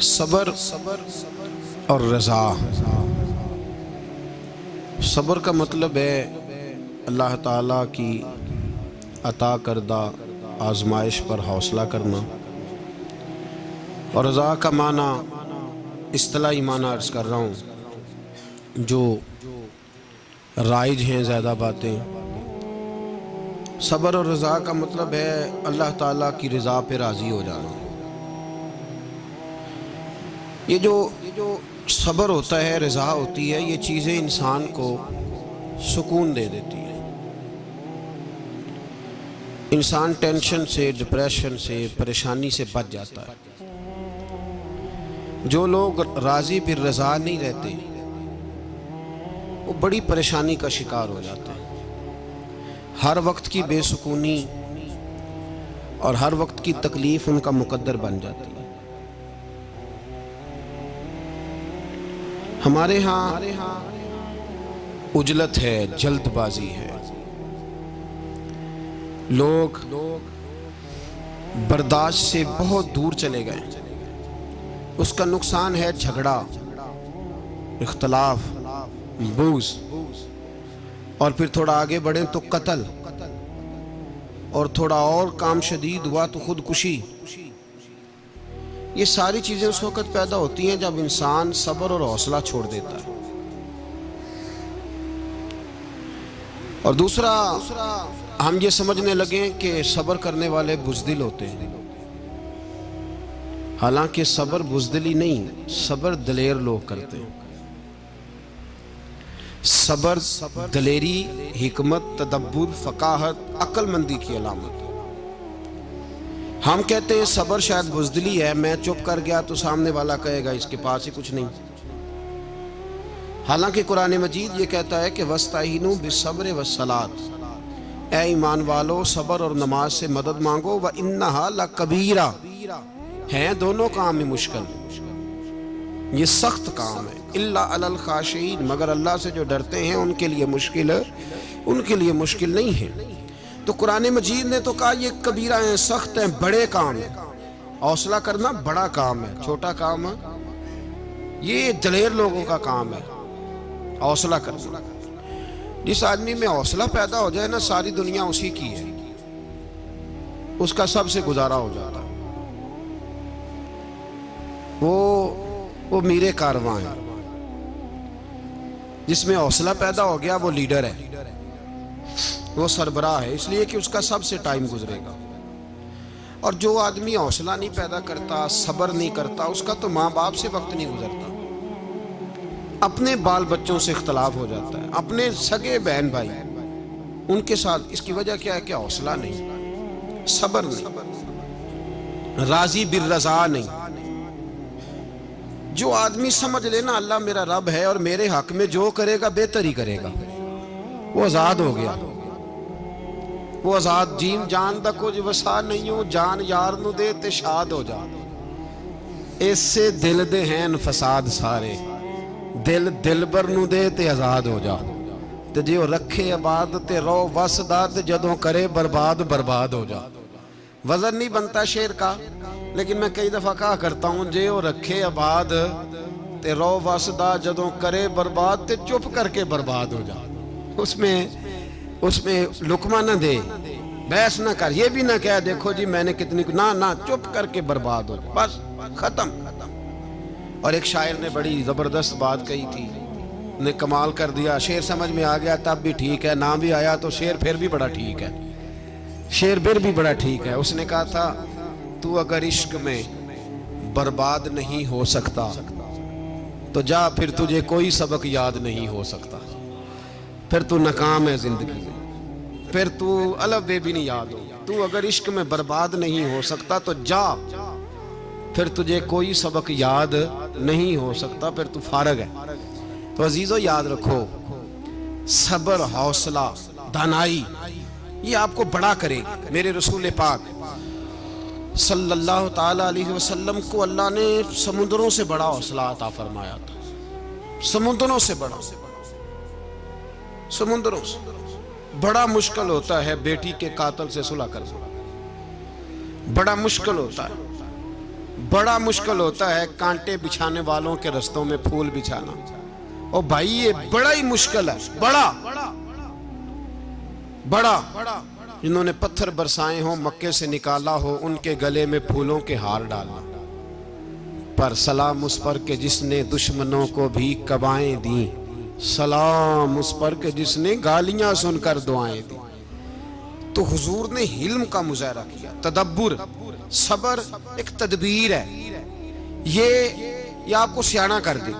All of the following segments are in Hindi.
सबर और रज़ा। सबर का मतलब है अल्लाह ताला की अता करदा आजमाइश पर हौसला करना, और रज़ा का माना इस्तिलाही माना अर्ज़ कर रहा हूँ जो राइज हैं ज़्यादा बातें। सबर और रज़ा का मतलब है अल्लाह ताला की रज़ा पे राज़ी हो जाना। ये जो सबर होता है, रज़ा होती है, ये चीज़ें इंसान को सुकून दे देती है। इंसान टेंशन से, डिप्रेशन से, परेशानी से बच जाता है। जो लोग राज़ी बिर रज़ा नहीं रहते वो बड़ी परेशानी का शिकार हो जाते हैं। हर वक्त की बेसुकूनी और हर वक्त की तकलीफ़ उनका मुकद्दर बन जाती है। हमारे यहाँ उजलत है, जल्दबाजी है, लोग बर्दाश्त से बहुत दूर चले गए। उसका नुकसान है झगड़ा, इख्तलाफ, बूज़, और फिर थोड़ा आगे बढ़े तो कत्ल, और थोड़ा और काम शदीद हुआ तो खुदकुशी। ये सारी चीज़ें उस वक़्त पैदा होती हैं जब इंसान सब्र और हौसला छोड़ देता है। और दूसरा, हम ये समझने लगे कि सब्र करने वाले बुज़दिल होते हैं। हालांकि सब्र बुज़दिली नहीं, सब्र दलेर लोग करते हैं। सब्र दलेरी, हिकमत, तदब्बुर, फ़काहत, अक्लमंदी की अलामत। हम कहते हैं सब्र शायद बुज़दिली है, मैं चुप कर गया तो सामने वाला कहेगा इसके पास ही कुछ नहीं। हालांकि कुरान मजीद ये कहता है कि वस्ताइनु बिस्सब्र वस्सलात, ऐ ईमान वालो सब्र और नमाज से मदद मांगो, व इन्नहा लकबीरा, हैं दोनों काम में मुश्किल, ये सख्त काम है। इल्ला अलल खाशीन, मगर अल्लाह से जो डरते हैं उनके लिए मुश्किल है, उनके लिए मुश्किल नहीं है। तो कुरान मजीद ने तो कहा ये कबीरा हैं, सख्त हैं, बड़े काम है। हौसला करना बड़ा काम है, छोटा काम है ये दलेर लोगों का काम है। हौसला करना, जिस आदमी में हौसला पैदा हो जाए ना, सारी दुनिया उसी की है, उसका सबसे गुजारा हो जाता है। वो मीरे कारवां है। जिसमें हौसला पैदा हो गया वो लीडर है, वो सरबराह है, इसलिए कि उसका सबसे टाइम गुजरेगा। और जो आदमी हौसला नहीं पैदा करता, सब्र नहीं करता, उसका तो माँ बाप से वक्त नहीं गुजरता, अपने बाल बच्चों से इख्तलाफ हो जाता है, अपने सगे बहन भाई उनके साथ। इसकी वजह क्या है कि हौसला नहीं, सब्र नहीं, राजी बिर रज़ा नहीं। जो आदमी समझ लेना अल्लाह मेरा रब है और मेरे हक में जो करेगा बेहतर ही करेगा, वो आज़ाद हो गया। वो आज़ाद जीन जान दा कुछ वसा नहीं हो, जान यार नू दे ते शाद हो जा। इससे दिल दे हैं फसाद सारे, दिल दिलबर नू दे ते आज़ाद हो जा। ते जे रखे आबाद ते रो वसदा, ते जदों करे बर्बाद बर्बाद हो जा। वजन नहीं बनता शेर का, लेकिन मैं कई दफ़ा कहा करता हूँ, जे वो रखे आबाद ते रो वसदा, जदों करे बर्बाद ते चुप करके बर्बाद हो जा। उसमें लुकमा ना दे, बहस ना कर, ये भी ना कह देखो जी मैंने कितनी, ना, चुप करके बर्बाद हो, बस खत्म। और एक शायर ने बड़ी ज़बरदस्त बात कही थी, ने कमाल कर दिया। शेर समझ में आ गया तब भी ठीक है, ना भी आया तो शेर फिर भी बड़ा ठीक है, शेर फिर भी बड़ा ठीक है। उसने कहा था, तू अगर इश्क में बर्बाद नहीं हो सकता तो जा, फिर तुझे कोई सबक याद नहीं हो सकता। फिर तू नाकाम है जिंदगी में, फिर तू अलफ बे भी नहीं याद हो। तू अगर इश्क में बर्बाद नहीं हो सकता तो जा, फिर तुझे कोई सबक याद नहीं हो सकता, फिर तू फारग है। तो अजीजों याद रखो, सब्र, हौसला, दानाई ये आपको बड़ा करेगी। मेरे रसूल पाक सल्लल्लाहु ताला अलैहि वसल्लम को अल्लाह ने समुद्रों से बड़ा हौसला अता फरमाया था, समुद्रों से बड़ा। समुद्रों से बड़ा मुश्किल होता है बेटी के कातिल से सुलह करना, बड़ा मुश्किल होता है। बड़ा मुश्किल होता है कांटे बिछाने वालों के रस्तों में फूल बिछाना। और भाई ये बड़ा ही मुश्किल है, बड़ा जिन्होंने पत्थर बरसाए हो, मक्के से निकाला हो, उनके गले में फूलों के हार डालना। पर सलाम उस पर के जिसने दुश्मनों को भी कबाएं दी, सलाम उस पर के जिसने गालियां सुनकर दुआएं दी। तो हुजूर ने हिल्म का मुजाहरा किया, तदब्बुर, सबर एक तदबीर है। ये आपको सियाना कर दे।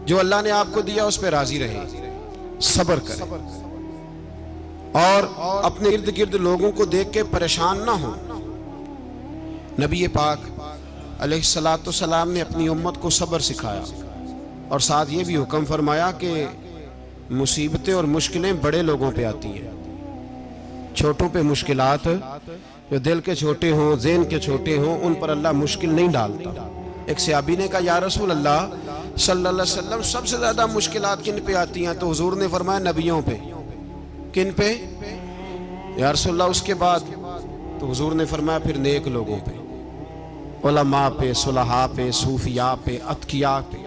जो अल्लाह ने आपको दिया उस पर राजी रहे, सबर करे और अपने इर्द गिर्द लोगों को देख के परेशान ना हो। नबी पाक अलैहिस्सलातु सलाम ने अपनी उम्मत को सबर सिखाया और साथ ये भी हुक्म फरमाया कि मुसीबतें और मुश्किलें बड़े लोगों पे आती हैं, छोटों पे मुश्किलात, जो दिल के छोटे हों, ज़हन के छोटे हों, उन पर अल्लाह मुश्किल नहीं डालता। एक सहाबी ने कहा, या रसूल अल्लाह सल्लल्लाहु अलैहि वसल्लम, सबसे ज़्यादा मुश्किलात किन पे आती हैं? तो हुजूर ने फरमाया, नबियों पे। किन पे या रसूल अल्लाह? उसके बाद? तो हुजूर ने फरमाया, फिर नेक लोगों पे, उलमा पे, सुलहा पे, सूफिया पे, अतकिया पे।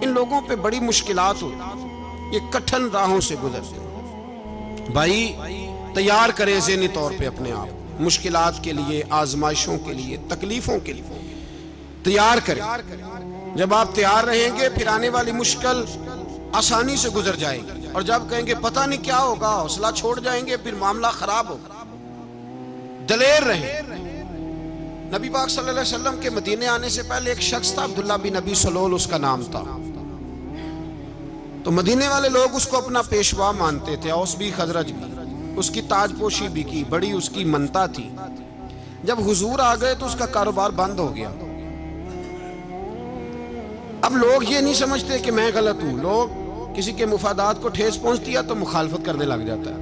इन लोगों पे बड़ी मुश्किलात होती, ये कठिन राहों से गुजरते। भाई तैयार करें ज़हनी तौर पे अपने आप मुश्किलात के लिए, आजमाइशों के लिए, तकलीफों के लिए तैयार करें। जब आप तैयार रहेंगे फिर आने वाली मुश्किल आसानी से गुजर जाएगी। और जब कहेंगे पता नहीं क्या होगा, हौसला छोड़ जाएंगे, फिर मामला खराब होगा। दलेर रहें। नबी पाक सल्लल्लाहु अलैहि वसल्लम के मदीने आने से पहले एक शख्स था, अब्दुल्ला बिन नबी सलोल उसका नाम था। तो मदीने वाले लोग उसको अपना पेशवा मानते थे, औस भी खजरज भी, उसकी ताजपोशी भी की, बड़ी उसकी मनता थी। जब हुजूर आ गए तो उसका कारोबार बंद हो गया। अब लोग ये नहीं समझते कि मैं गलत हूं, लोग किसी के मुफादात को ठेस पहुंचती है तो मुखालफत करने लग जाता है।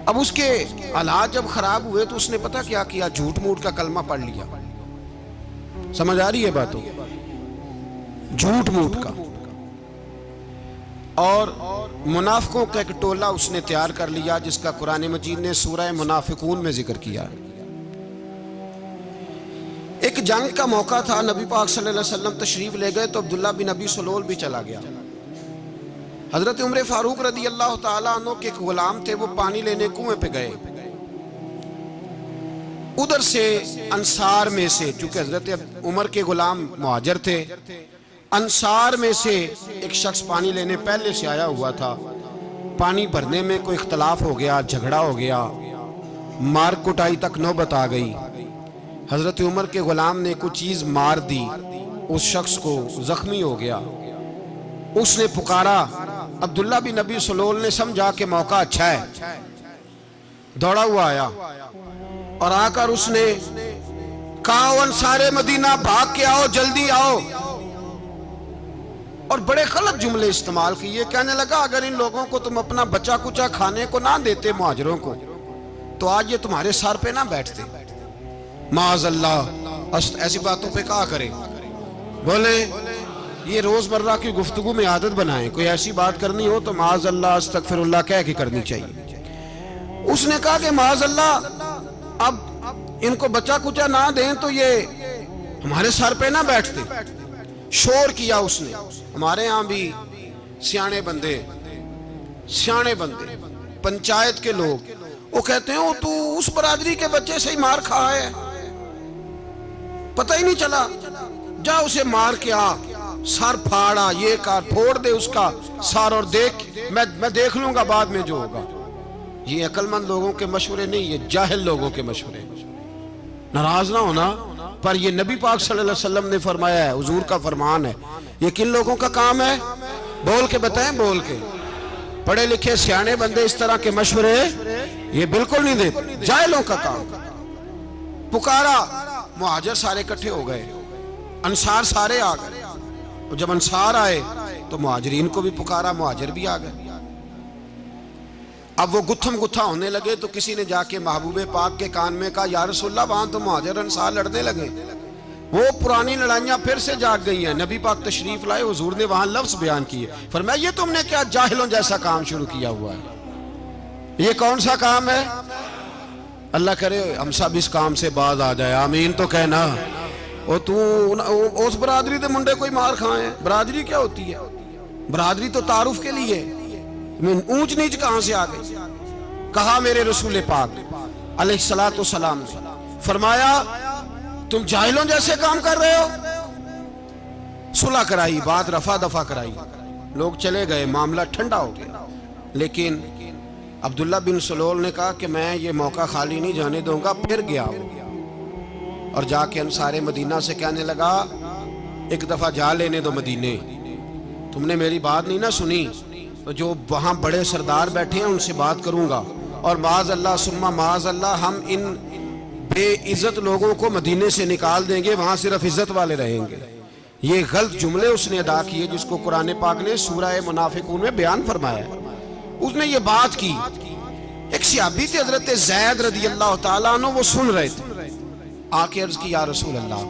अब उसके हालात जब खराब हुए तो उसने पता क्या किया, झूठ मूठ का कलमा पढ़ लिया। समझ आ रही है बातों? झूठ मूठ का। और मुनाफिकों का एक टोला उसने तैयार कर लिया, जिसका कुरान मजीद ने सूरह मुनाफिकून में जिक्र किया। एक जंग का मौका था, नबी पाक सल्लल्लाहु अलैहि वसल्लम तशरीफ ले गए तो अब्दुल्ला बिन नबी सलोल भी चला गया। हजरत उमर फारूक रदी अल्लाह ताला अन्हु के एक गुलाम थे, वो पानी लेने कुएं पे गए। उधर से अंसार में से, चूंकि हजरत उमर के गुलाम मुहाजिर थे, अंसार में से एक शख्स पानी लेने पहले से आया हुआ था। पानी भरने में कोई इख्तलाफ हो गया, झगड़ा हो गया, मार कुटाई तक नौबत आ गई। हजरत उमर के गुलाम ने कुछ चीज मार दी, उस शख्स को जख्मी हो गया। उसने पुकारा, अब्दुल्ला बिन नबी सलोल ने समझा कि मौका अच्छा है, दौड़ा हुआ आया और आकर उसने कहा, अंसारे मदीना भाग के आओ, जल्दी आओ। और बड़े गलत जुमले इस्तेमाल किए। कहने लगा, अगर इन लोगों को तुम अपना बचा कुचा खाने को ना देते मुहाजिरों को, तो आज ये तुम्हारे सर पे ना बैठते। माअज़ल्लाह, ऐसी बातों पे क्या करें? बोले ये रोजमर्रा की गुफ्तगू में आदत बनाएं, कोई ऐसी बात करनी हो तो माअज़ल्लाह अस्तगफिरुल्लाह कह के करनी चाहिए। उसने कहा कि माअज़ल्लाह, अब इनको बचा कुचा ना दें तो ये हमारे सर पे ना बैठते। शोर किया उसने। हमारे यहाँ भी सियाने बंदे, पंचायत के लोग, वो कहते हैं, वो तू उस बरादरी के बच्चे से ही मार खा है, पता ही नहीं चला, जा उसे मार के आ, सर फाड़ा, ये कर, फोड़ दे उसका सर और देख, मैं देख लूंगा बाद में जो होगा। ये अक्लमंद लोगों के मशवरे नहीं, ये जाहिल लोगों के मशवरे। नाराज ना होना, पर ये नबी पाक सल्लल्लाहु अलैहि वसल्लम ने फरमाया है, हुजूर का फरमान है। ये किन लोगों का काम है? बोल के बताएं, बोल के। पढ़े लिखे सियाने बंदे इस तरह के मशवरे ये बिल्कुल नहीं देते, जाहिलों का काम। पुकारा, मुहाजिर सारे इकट्ठे हो गए, अंसार सारे आ गए। और जब अंसार आए तो मुहाजिरीन को भी पुकारा, मुहाजिर भी आ गए। अब वो गुत्थम गुत्था होने लगे तो किसी ने जाके महबूबे पाक के कान में कहा, या रसूलल्लाह, वहां तो मुहाजिर अंसार लड़ने लगे, वो पुरानी लड़ाइयां फिर से जाग गई हैं। नबी पाक तशरीफ लाए, हुजूर ने वहां लफ्ज बयान किए, फरमाया, ये तुमने क्या जाहिलों जैसा काम शुरू किया हुआ है? ये कौन सा काम है? अल्लाह करे हम सब इस काम से बाज आ जाए, आमीन तो कहना। और तू उस बरादरी के मुंडे कोई मार खाए। बरादरी क्या होती है? बरादरी तो तारुफ के लिए, ऊंच नीच कहां से आ गई? कहा मेरे रसूल पाक अलैहिस्सलातु सलाम ने फरमाया तुम जाहिलों जैसे काम कर रहे हो। सुलह कराई, बात रफा दफा कराई, लोग चले गए, मामला ठंडा हो गया। लेकिन अब्दुल्ला बिन सलोल ने कहा कि मैं ये मौका खाली नहीं जाने दूंगा। फिर गया और जाके अंसारे मदीना से कहने लगा एक दफा जा लेने दो मदीने, तुमने मेरी बात नहीं ना सुनी तो जो वहां बड़े सरदार बैठे हैं उनसे बात करूंगा और माज अल्लाह सुम्मा माज अल्लाह हम इन बेइज्जत लोगों को मदीने से निकाल देंगे, वहां सिर्फ इज्जत वाले रहेंगे। ये गलत जुमले उसने अदा किए जिसको कुरान पाक ने सूरह मुनाफिकून में बयान फरमाया। उसने ये बात की। एक सहाबी थे हजरत ज़ैद रज़ी अल्लाह तआला अन्हु, वो सुन रहे थे। आके अर्ज की या रसूल अल्लाह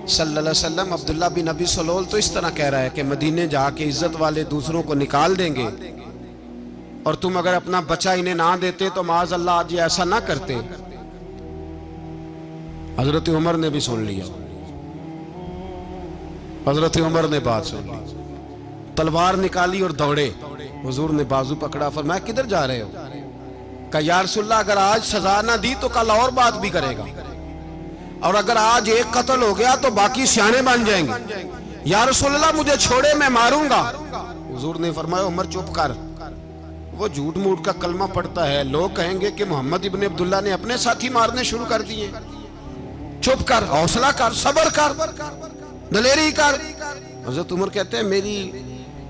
सल्लल्लाहु अलैहि वसल्लम अब्दुल्ला बिन अबी सलोल तो इस तरह कह रहा है कि मदीने जाके इज्जत वाले दूसरों को निकाल देंगे और तुम अगर अपना बच्चा इन्हें ना देते तो माज अल्लाह आज ऐसा ना करते। हजरत उमर ने भी सुन लिया। हजरत उमर ने बात सुन ली, तलवार निकाली और दौड़े। हुजूर ने बाजू पकड़ा, फरमाया किधर जा रहे हो? कहा या रसूलल्लाह अगर आज सजा ना दी तो कल और बात भी करेगा, और अगर आज एक कत्ल हो गया तो बाकी सियाने बन जाएंगे। या रसूलल्लाह मुझे छोड़े, मैं मारूंगा। हुजूर ने फरमाया उमर चुप कर, वो झूठ मूठ का कलमा पढ़ता है, लोग कहेंगे कि मोहम्मद इब्ने अब्दुल्ला ने अपने साथी मारने शुरू कर दिए। चुप कर, हौसला कर, सब्र कर, दलेरी कर। हज़रत उमर कहते हैं मेरी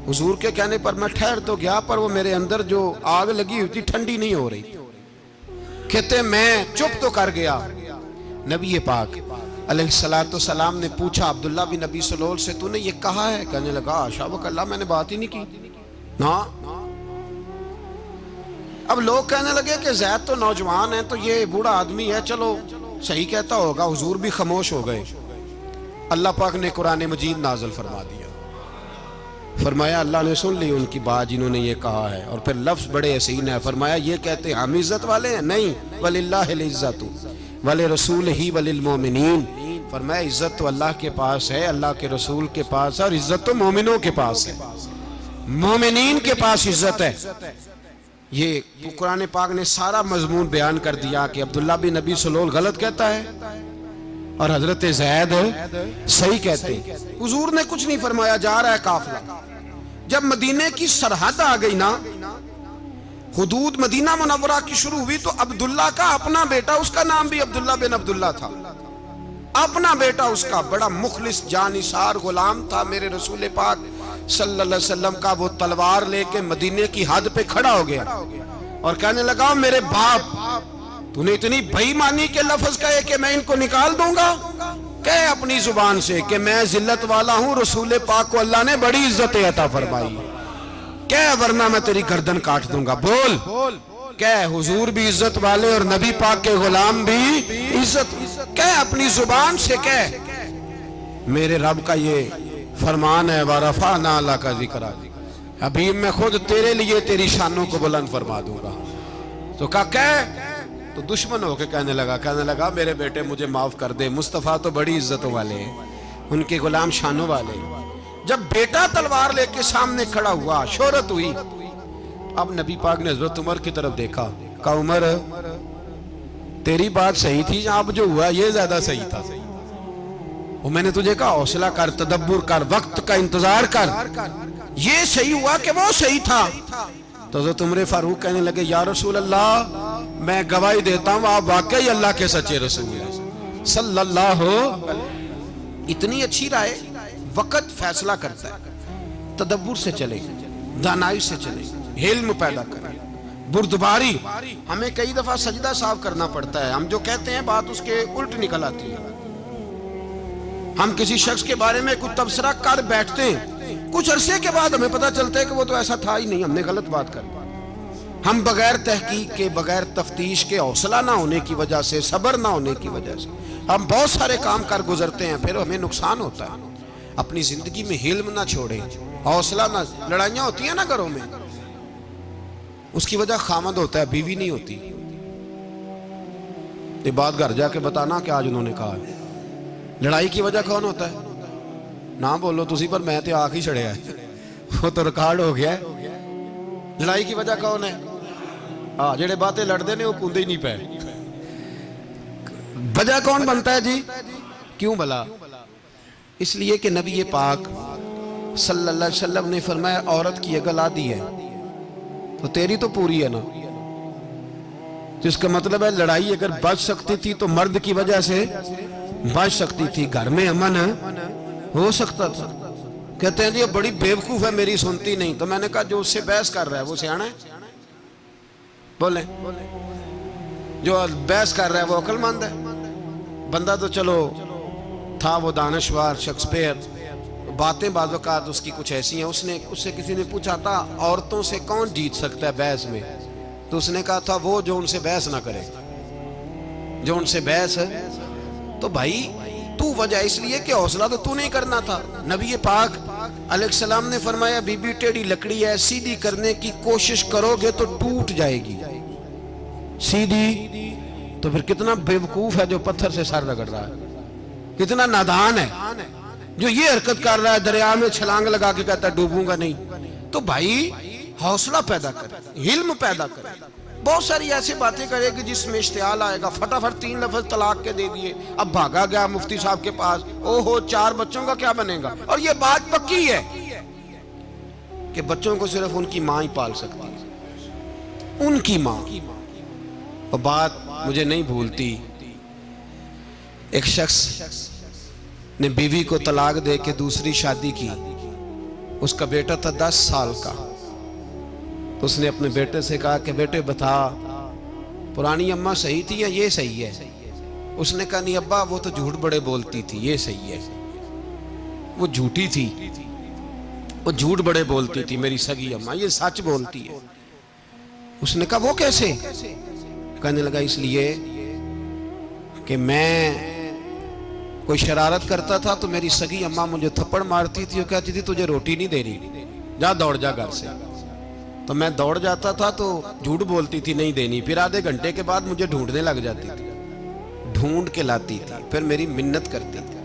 हुजूर के कहने पर मैं ठहर तो गया, पर वो मेरे अंदर जो आग लगी हुई थी ठंडी नहीं हो रही। कहते मैं चुप तो कर गया। नबी पाक अलैहिस्सलातु सलाम ने पूछा अब्दुल्ला बिन अबी सलोल से तूने ये कहा है? कहने लगा आशा वकल्ला मैंने बात ही नहीं की ना। अब लोग कहने लगे कि ज़ैद तो नौजवान है, तो ये बूढ़ा आदमी है, चलो सही कहता होगा। हुजूर भी खामोश हो गए। अल्लाह पाक ने कुरान मजीद नाज़िल फरमा दिया। फरमाया अल्लाह ने सुन ली उनकी बात जिन्होंने ये कहा है, और फिर लफ्ज़ बड़े हसीन है। फरमाया ये कहते हैं हम इज्जत वाले हैं? नहीं, वलिल्लाहिल इज्जतु वले रसूल ही वलिल मोमिनीन। फरमाया इज्जत तो अल्लाह के पास है, अल्लाह के रसूल के पास है, और इज्जत तो मोमिनों के पास है, मोमिनीन के पास इज्जत है। ये कुरान पाक ने सारा मजमून बयान कर दिया कि अब्दुल्ला बिन नबी सलोल गलत कहता है और हजरत ज़ैद सही कहते हैं। हुजूर ने कुछ नहीं फरमाया, जा रहा है काफिला। जब मदीने की सरहद आ गई ना, हुदूद मदीना मुनव्वरा की शुरू हुई, तो अब्दुल्ला का अपना बेटा, उसका नाम भी अब्दुल्ला बिन अब्दुल्ला था, अपना बेटा उसका बड़ा मुखलिस जानिसार गुलाम था मेरे रसूल पाक सल्लल्लाहु अलैहि वसल्लम का। वो तलवार लेके मदीने की हद पे खड़ा हो गया और कहने लगा मेरे बाप तूने इतनी बेईमानी के लफ्ज कहे कि मैं इनको निकाल दूंगा? कहे अपनी जुबान से कि मैं जिल्लत वाला हूं, रसूल पाक को अल्लाह ने बड़ी इज्जत अता फरमाई, कह वरना मैं तेरी गर्दन काट दूंगा। बोल कह हुजूर भी इज्जत वाले और नबी पाक के गुलाम भी इज्जत। कह अपनी जुबान से कह मेरे रब का ये फरमान है, वरफाना अल्लाह का जिक्र, हबीब मैं खुद तेरे लिए तेरी शानों को बुलंद फरमा दूंगा। तो कह तो दुश्मन होके कहने लगा मेरे बेटे मुझे माफ कर दे, मुस्तफ़ा तो बड़ी इज्जतों वाले हैं, उनके गुलाम शानों वाले। जब बेटा तलवार लेके सामने खड़ा हुआ, शोहरत हुई। अब नबी पाक ने हजरत उमर की तरफ देखा, कहा उमर तेरी बात सही थी, अब जो हुआ ये ज्यादा सही था। वो मैंने तुझे कहा हौसला कर, तदब्बुर कर, वक्त का इंतजार कर, ये सही हुआ कि वो सही था। तो हज़रत उमर फारूक कहने लगे या रसूल अल्लाह मैं गवाही देता हूं आप वाकई अल्लाह के सच्चे रसूल हैं सल्लल्लाहु। इतनी अच्छी राय, वक्त फैसला करता है। तदब्बुर से चले, दानाई से चले, हिल्म पैदा करें, बुर्दबारी। हमें कई दफा सजदा साफ करना पड़ता है, हम जो कहते हैं बात उसके उल्ट निकल आती है। हम किसी शख्स के बारे में कुछ तबसरा कर बैठते हैं, कुछ अरसे के बाद हमें पता चलता है कि वो तो ऐसा था ही नहीं, हमने गलत बात कर। हम बगैर तहकीक के, बगैर तफ्तीश के, हौसला ना होने की वजह से, सब्र ना होने की वजह से हम बहुत सारे काम कर गुजरते हैं, फिर हमें नुकसान होता है। अपनी जिंदगी में हिल्म ना छोड़े, हौसला ना। लड़ाइयां होती है ना घरों में, उसकी वजह खामद होता है, बीवी नहीं होती। ये बात घर जाके बताना कि आज उन्होंने कहा है। लड़ाई की वजह कौन होता है? ना बोलो तुसी, पर मैं तो आख ही छड़िया है, वो तो रिकॉर्ड हो गया है। लड़ाई की वजह कौन है? हाँ, जेड़े बातें लड़ते ने वो कूदे ही नहीं पे। वजह कौन बनता है जी? क्यों भला? इसलिए कि नबी पाक सल्लल्लाहु अलैहि वसल्लम ने फरमाया औरत की अकल आधी है तो तेरी तो पूरी है ना। जिसका मतलब है लड़ाई अगर बच सकती थी तो मर्द की वजह से बच सकती थी, घर में अमन हो सकता था। कहते हैं जी बड़ी बेवकूफ है, मेरी सुनती नहीं। तो मैंने कहा जो उससे बहस कर रहा है वो सियाना है? बोले जो बहस कर रहा है वो अक्लमंद है? बंदा तो चलो था वो दानश्वर शेक्सपियर, बातें बाज़-औक़ात उसकी कुछ ऐसी हैं। उससे किसी ने पूछा था औरतों से कौन जीत सकता है बहस में, तो उसने कहा था वो जो उनसे बहस ना करे, जो उनसे बहस है। तो भाई तू वजह इसलिए कि हौसला तो तू नहीं करना था। नबी पाक अलैहिस्सलाम ने फरमाया बीबी टेढ़ी लकड़ी है, सीधी करने की कोशिश करोगे तो टूट जाएगी। सीधी तो फिर कितना बेवकूफ है जो पत्थर से सर रगड़ रहा है, कितना नादान है जो ये हरकत कर रहा है, दरिया में छलांग लगा के कहता है डूबूंगा नहीं। तो भाई हौसला पैदा कर, हिल्म पैदा कर। बहुत सारी ऐसी बातें करेगी जिसमें इश्तियाल आएगा, फटाफट 3 लफ्ज तलाक के दे दिए, अब भागा गया मुफ्ती साहब के पास, ओहो 4 बच्चों का क्या बनेगा। और ये बात पक्की है कि बच्चों को सिर्फ उनकी माँ ही पाल सकती है, उनकी माँ। और बात मुझे नहीं भूलती, एक शख्स ने बीवी को तलाक दे के दूसरी शादी की। उसका बेटा था 10 साल का। तो उसने अपने बेटे से कहा कि बेटे बता पुरानी अम्मा सही थी या ये सही है? उसने कहा नहीं अब्बा वो तो झूठ बड़े बोलती थी, ये सही है। वो झूठी थी, वो झूठ बड़े बोलती थी मेरी सगी अम्मा, ये सच बोलती है। उसने कहा वो कैसे? कहने लगा इसलिए कि मैं कोई शरारत करता था तो मेरी सगी अम्मा मुझे थप्पड़ मारती थी और कहती थी तुझे रोटी नहीं दे रही, जा दौड़ जा घर से। तो मैं दौड़ जाता था तो झूठ बोलती थी नहीं देनी, फिर आधे घंटे के बाद मुझे ढूंढने लग जाती थी, ढूंढ के लाती थी, फिर मेरी मिन्नत करती थी,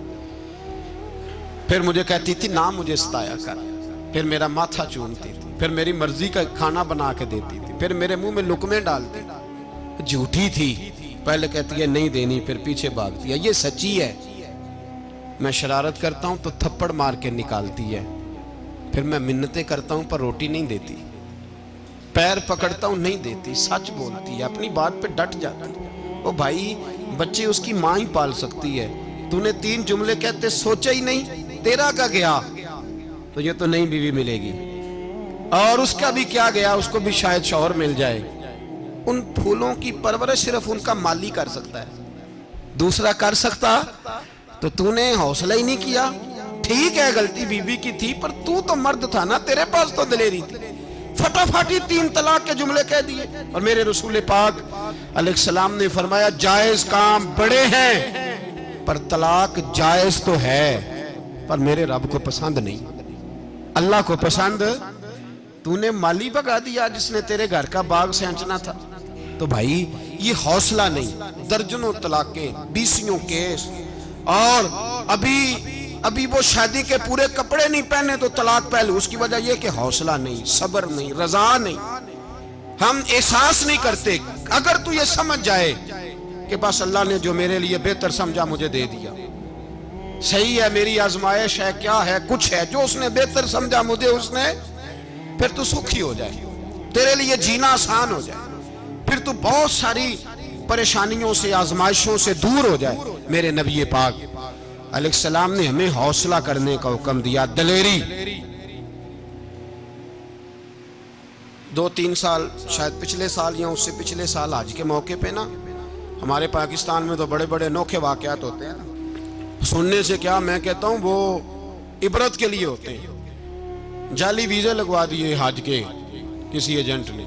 फिर मुझे कहती थी ना मुझे सताया कर, फिर मेरा माथा चूमती थी, फिर मेरी मर्जी का खाना बना के देती थी, फिर मेरे मुंह में लुकमे डालती थी। झूठी थी, पहले कहती है नहीं देनी, फिर पीछे भागती है। ये सच्ची है, मैं शरारत करता हूं तो थप्पड़ मार के निकालती है, फिर मैं मिन्नतें करता हूं पर रोटी नहीं देती, पैर पकड़ता हूं नहीं देती, सच बोलती है, अपनी बात पे डट जाती है। ओ भाई बच्चे उसकी माँ ही पाल सकती है। तूने 3 जुमले कहते सोचा ही नहीं, तेरा का गया तो ये तो नई बीवी मिलेगी, और उसका भी क्या गया, उसको भी शायद शौहर मिल जाए। उन फूलों की परवरिश सिर्फ उनका माली कर सकता है, दूसरा कर सकता। तो तूने हौसला ही नहीं किया। ठीक है गलती बीबी की थी, पर तू तो मर्द था ना, तेरे पास तो दलेरी थी। फटाफट ही 3 तलाक के जुमले कह दिए। और मेरे रसूल पाक अलैहिस्सलाम ने फरमाया जायज काम बड़े हैं पर तलाक जायज तो है, पर मेरे रब को पसंद नहीं, अल्लाह को पसंद। तूने माली भगा दिया जिसने तेरे घर का बाग सेंचना था। तो भाई ये हौसला नहीं, दर्जनों तलाकें, 20 केस, और अभी वो शादी के पूरे कपड़े नहीं पहने तो तलाक पहले। उसकी वजह यह कि हौसला नहीं, सब्र नहीं, रजा नहीं, हम एहसास नहीं करते। अगर तू ये समझ जाए कि बस अल्लाह ने जो मेरे लिए बेहतर समझा मुझे दे दिया, सही है, मेरी आजमाइश है, क्या है, कुछ है, जो उसने बेहतर समझा मुझे उसने, फिर तू सुखी हो जाए, तेरे लिए जीना आसान हो जाए, फिर तू बहुत सारी परेशानियों से आजमाइशों से दूर हो जाए। मेरे नबी पाक अलैहिस्सलाम ने हमें हौसला करने का हुक्म दिया, दलेरी। 2-3 साल शायद पिछले साल या उससे पिछले साल आज के मौके पे ना हमारे पाकिस्तान में तो बड़े बड़े अनोखे वाकयात होते हैं। सुनने से क्या, मैं कहता हूँ वो इबरत के लिए होते हैं। जाली वीजे लगवा दिए हज के किसी एजेंट ने,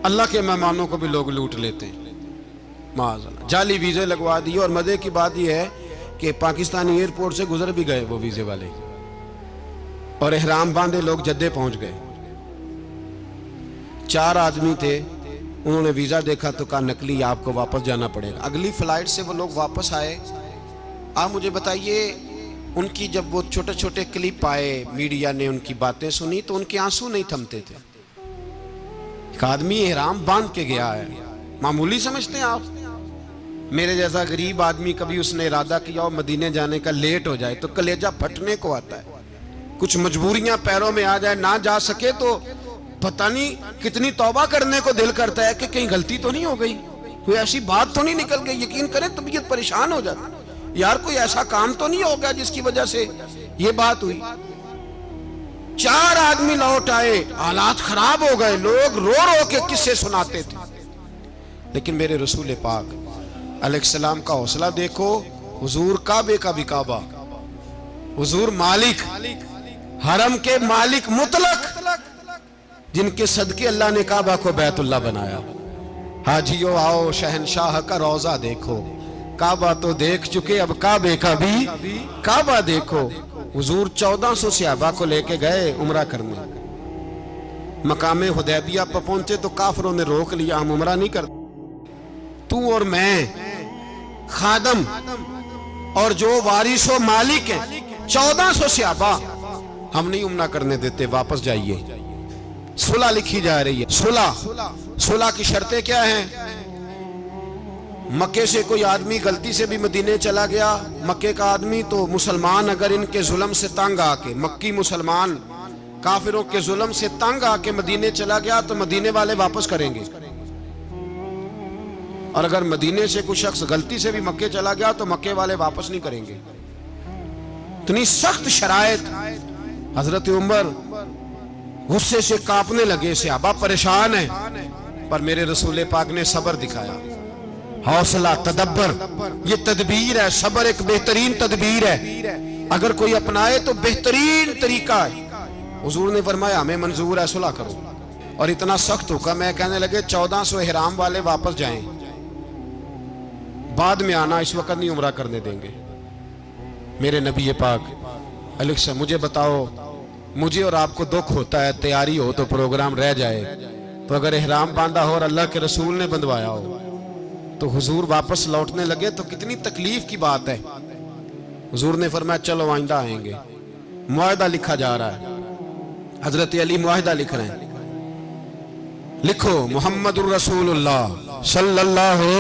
अल्लाह के मेहमानों को भी लोग लूट लेते हैं, माज़अल्लाह। जाली वीजे लगवा दिए। और मजे की बात यह है कि पाकिस्तानी एयरपोर्ट से गुजर भी गए वो वीजे वाले, और एहराम बांधे लोग जद्दे पहुंच गए। 4 आदमी थे, उन्होंने वीज़ा देखा तो कहा नकली, आपको वापस जाना पड़ेगा। अगली फ्लाइट से वो लोग वापस आए। आप मुझे बताइए, उनकी जब वो छोटे छोटे क्लिप आए, मीडिया ने उनकी बातें सुनी तो उनके आंसू नहीं थमते थे। एक आदमी एहराम बांध के गया है, मामूली समझते हैं आप? मेरे जैसा गरीब आदमी, कभी उसने इरादा किया और मदीने जाने का लेट हो जाए तो कलेजा फटने को आता है। कुछ मजबूरियां पैरों में आ जाए, ना जा सके तो पता नहीं कितनी तौबा करने को दिल करता है कि कहीं गलती तो नहीं हो गई, कोई ऐसी बात तो नहीं निकल गई। यकीन करें तबीयत परेशान हो जाती, यार कोई ऐसा काम तो नहीं हो गया जिसकी वजह से ये बात हुई। 4 आदमी लौट आए, हालात खराब हो गए, लोग रो रो के किस्से सुनाते थे। लेकिन मेरे रसूल पाक अलैहिस्सलाम का हौसला देखो। हुजूर काबे का भी काबा, हुजूर मालिक, हरम के मालिक मुतलक, जिनके सदके अल्लाह ने काबा को बैतुल्लाह बनाया। हाजियो आओ शहनशाह का रोजा देखो, काबा तो देख चुके अब काबे का भी काबा देखो। हुजूर 1400 सहाबा को लेके गए उम्रा करने। मकामे हुदैबिया पर पहुंचे तो काफरों ने रोक लिया, हम उम्रा नहीं करते। तू और मैं खादम और जो वारिसो मालिक है 1400 सहाबा, हम नहीं उम्रा करने देते, वापस जाइए। सुलह लिखी जा रही है। सुलह की शर्तें क्या हैं? मक्के से कोई आदमी गलती से भी मदीने चला गया, मक्के का आदमी, तो मुसलमान अगर इनके जुल्म से तंग आके, मक्की मुसलमान काफिरों के जुल्म से तंग आके मदीने चला गया तो मदीने वाले वापस करेंगे। और अगर मदीने से कोई शख्स गलती से भी मक्के चला गया तो मक्के वाले वापस नहीं करेंगे। इतनी सख्त शराइत। हजरत उमर गुस्से से कांपने लगे, सहाबा परेशान है, पर मेरे रसूल पाक ने सब्र दिखाया। हौसला, तदब्बर, ये तदबीर है। सब्र एक बेहतरीन तदबीर है, अगर कोई अपनाए तो बेहतरीन तरीका है। हुजूर ने फरमाया हमें मंजूर है, सुलह करो। और इतना सख्त हुक्म है, कहने लगे 1400 इहराम वाले वापस जाएं, बाद में आना, इस वक्त नहीं उम्रा करने देंगे। मेरे नबी पाक अलैहिस्सलाम, मुझे बताओ, मुझे और आपको दुख होता है, तैयारी हो तो प्रोग्राम रह जाए, तो अगर इहराम बांधा हो और अल्लाह के रसूल ने बंधवाया हो तो हुजूर वापस लौटने लगे तो कितनी तकलीफ की बात है। हुजूर ने फरमाया चलो आइंदा आएंगे। मुआहदा लिखा जा रहा है, हजरत अली मुआहदा लिख रहे हैं। लिखो मुहम्मदुर रसूलुल्लाह सल्लल्लाहु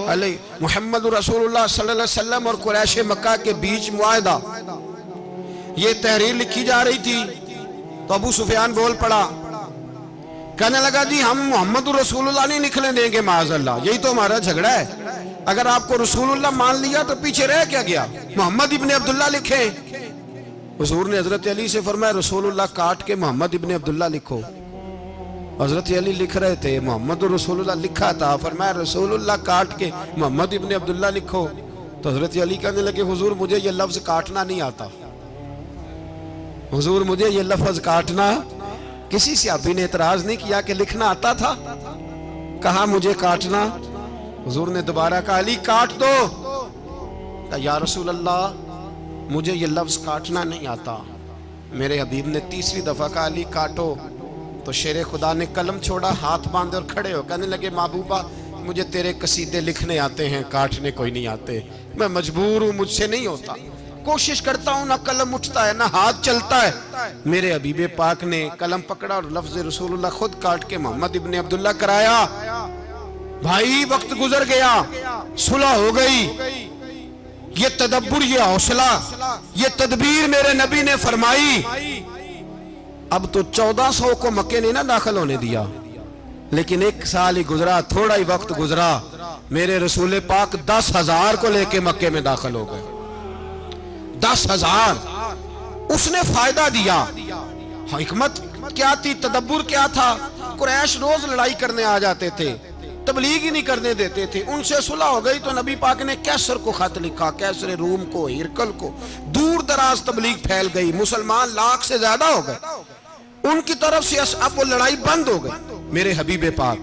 अलैहि मुहम्मदुर रसूलुल्लाह सल्लल्लाहु अलैहि वसल्लम और कुरैश मक्का के बीच मुआहदा। ये तहरीर लिखी जा रही थी तो अबू सुफियान बोल पड़ा, कहने लगा जी हम मोहम्मद रसूलुल्लाह नहीं निकलने देंगे माज़अल्लाह, यही तो हमारा झगड़ा है। अगर आपको रसूलुल्लाह मान लिया तो पीछे रह क्या गया, मोहम्मद इब्ने अब्दुल्लाह लिखे। हुजूर ने हजरत अली से फरमाया रसूलुल्लाह काट के मोहम्मद इब्ने अब्दुल्लाह लिखो। हजरत अली लिख रहे थे, मोहम्मद रसूलुल्लाह लिखा था, फरमाया रसूलुल्लाह काट के मोहम्मद इब्ने अब्दुल्लाह लिखो। तो हजरत अली कहने लगे हुजूर मुझे ये लफ्ज काटना नहीं आता, हुजूर मुझे ये लफ्ज काटना। किसी सहाबी ने एतराज नहीं किया कि लिखना आता था, कहा मुझे काटना। हुजूर ने दोबारा कहा अली काट दो। कहा या रसूल अल्लाह मुझे ये लफ्ज काटना नहीं आता। मेरे हबीब ने तीसरी दफा कहा अली काटो। तो शेर खुदा ने कलम छोड़ा, हाथ बांधे और खड़े हो कहने लगे महबूबा मुझे तेरे कसीदे लिखने आते हैं, काटने कोई नहीं आते, मैं मजबूर हूं, मुझसे नहीं होता, कोशिश करता हूं, ना कलम उठता है ना हाथ चलता है। मेरे हबीबे पाक ने कलम पकड़ा और लफ्ज रसूलुल्लाह खुद काट के मोहम्मद इब्ने अब्दुल्लाह कराया। भाई वक्त गुजर गया, सुलह हो गई। ये तदब्बुर, ये हौसला, ये तदबीर मेरे नबी ने फरमाई। अब तो 1400 को मक्के ने ना दाखिल होने दिया, लेकिन 1 साल ही गुजरा, थोड़ा ही वक्त गुजरा, मेरे रसूल पाक 10,000 को लेके मक्के में दाखिल हो गए। 10,000 उसने फायदा दिया। हिकमत क्या थी, तदब्बुर क्या था? कुरैश रोज लड़ाई करने आ जाते थे, तबलीग ही नहीं करने देते थे। उनसे सुलह हो गई तो नबी पाक ने कैसर को खत लिखा, कैसर रूम को, हिरकल को, दूर दराज तबलीग फैल गई, मुसलमान 1,00,000 से ज्यादा हो गए, उनकी तरफ से अब वो लड़ाई बंद हो गई। मेरे हबीबे पाक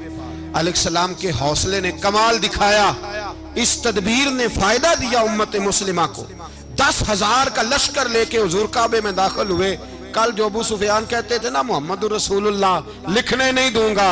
अलैहिस्सलाम के हौसले ने कमाल दिखाया, इस तदबीर ने फायदा दिया उम्मत मुस्लिमा को। 10,000 का लश्कर लेके हुजूर काबे में दाखिल हुए। कल जो अबू सुफियान कहते थे ना मोहम्मद रसूलुल्लाह लिखने नहीं दूंगा,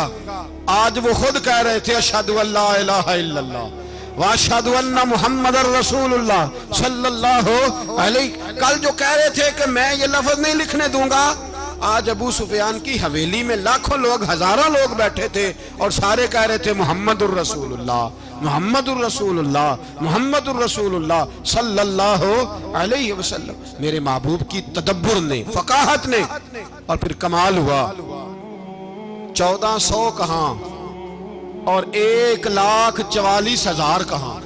आज वो खुद कह रहे थे अशहदु अल्ला इलाहा इल्लल्लाह व अशहदु अन्ना मुहम्मदर रसूलुल्लाह सल्लल्लाहु अलैहि। कल जो कह रहे थे कि मैं ये लफ्ज नहीं लिखने दूंगा, आज अबू सुफियान की हवेली में लाखों लोग, हजारों लोग बैठे थे और सारे कह रहे थे मुहम्मदुर रसूलुल्लाह, मुहम्मदुर रसूलुल्लाह, मुहम्मदुर रसूलुल्लाह सल्लल्लाहु अलैहि वसल्लम। मेरे महबूब की तदब्बुर ने, फकाहत ने, और फिर कमाल हुआ। 1400 कहां और 1,44,000 कहां,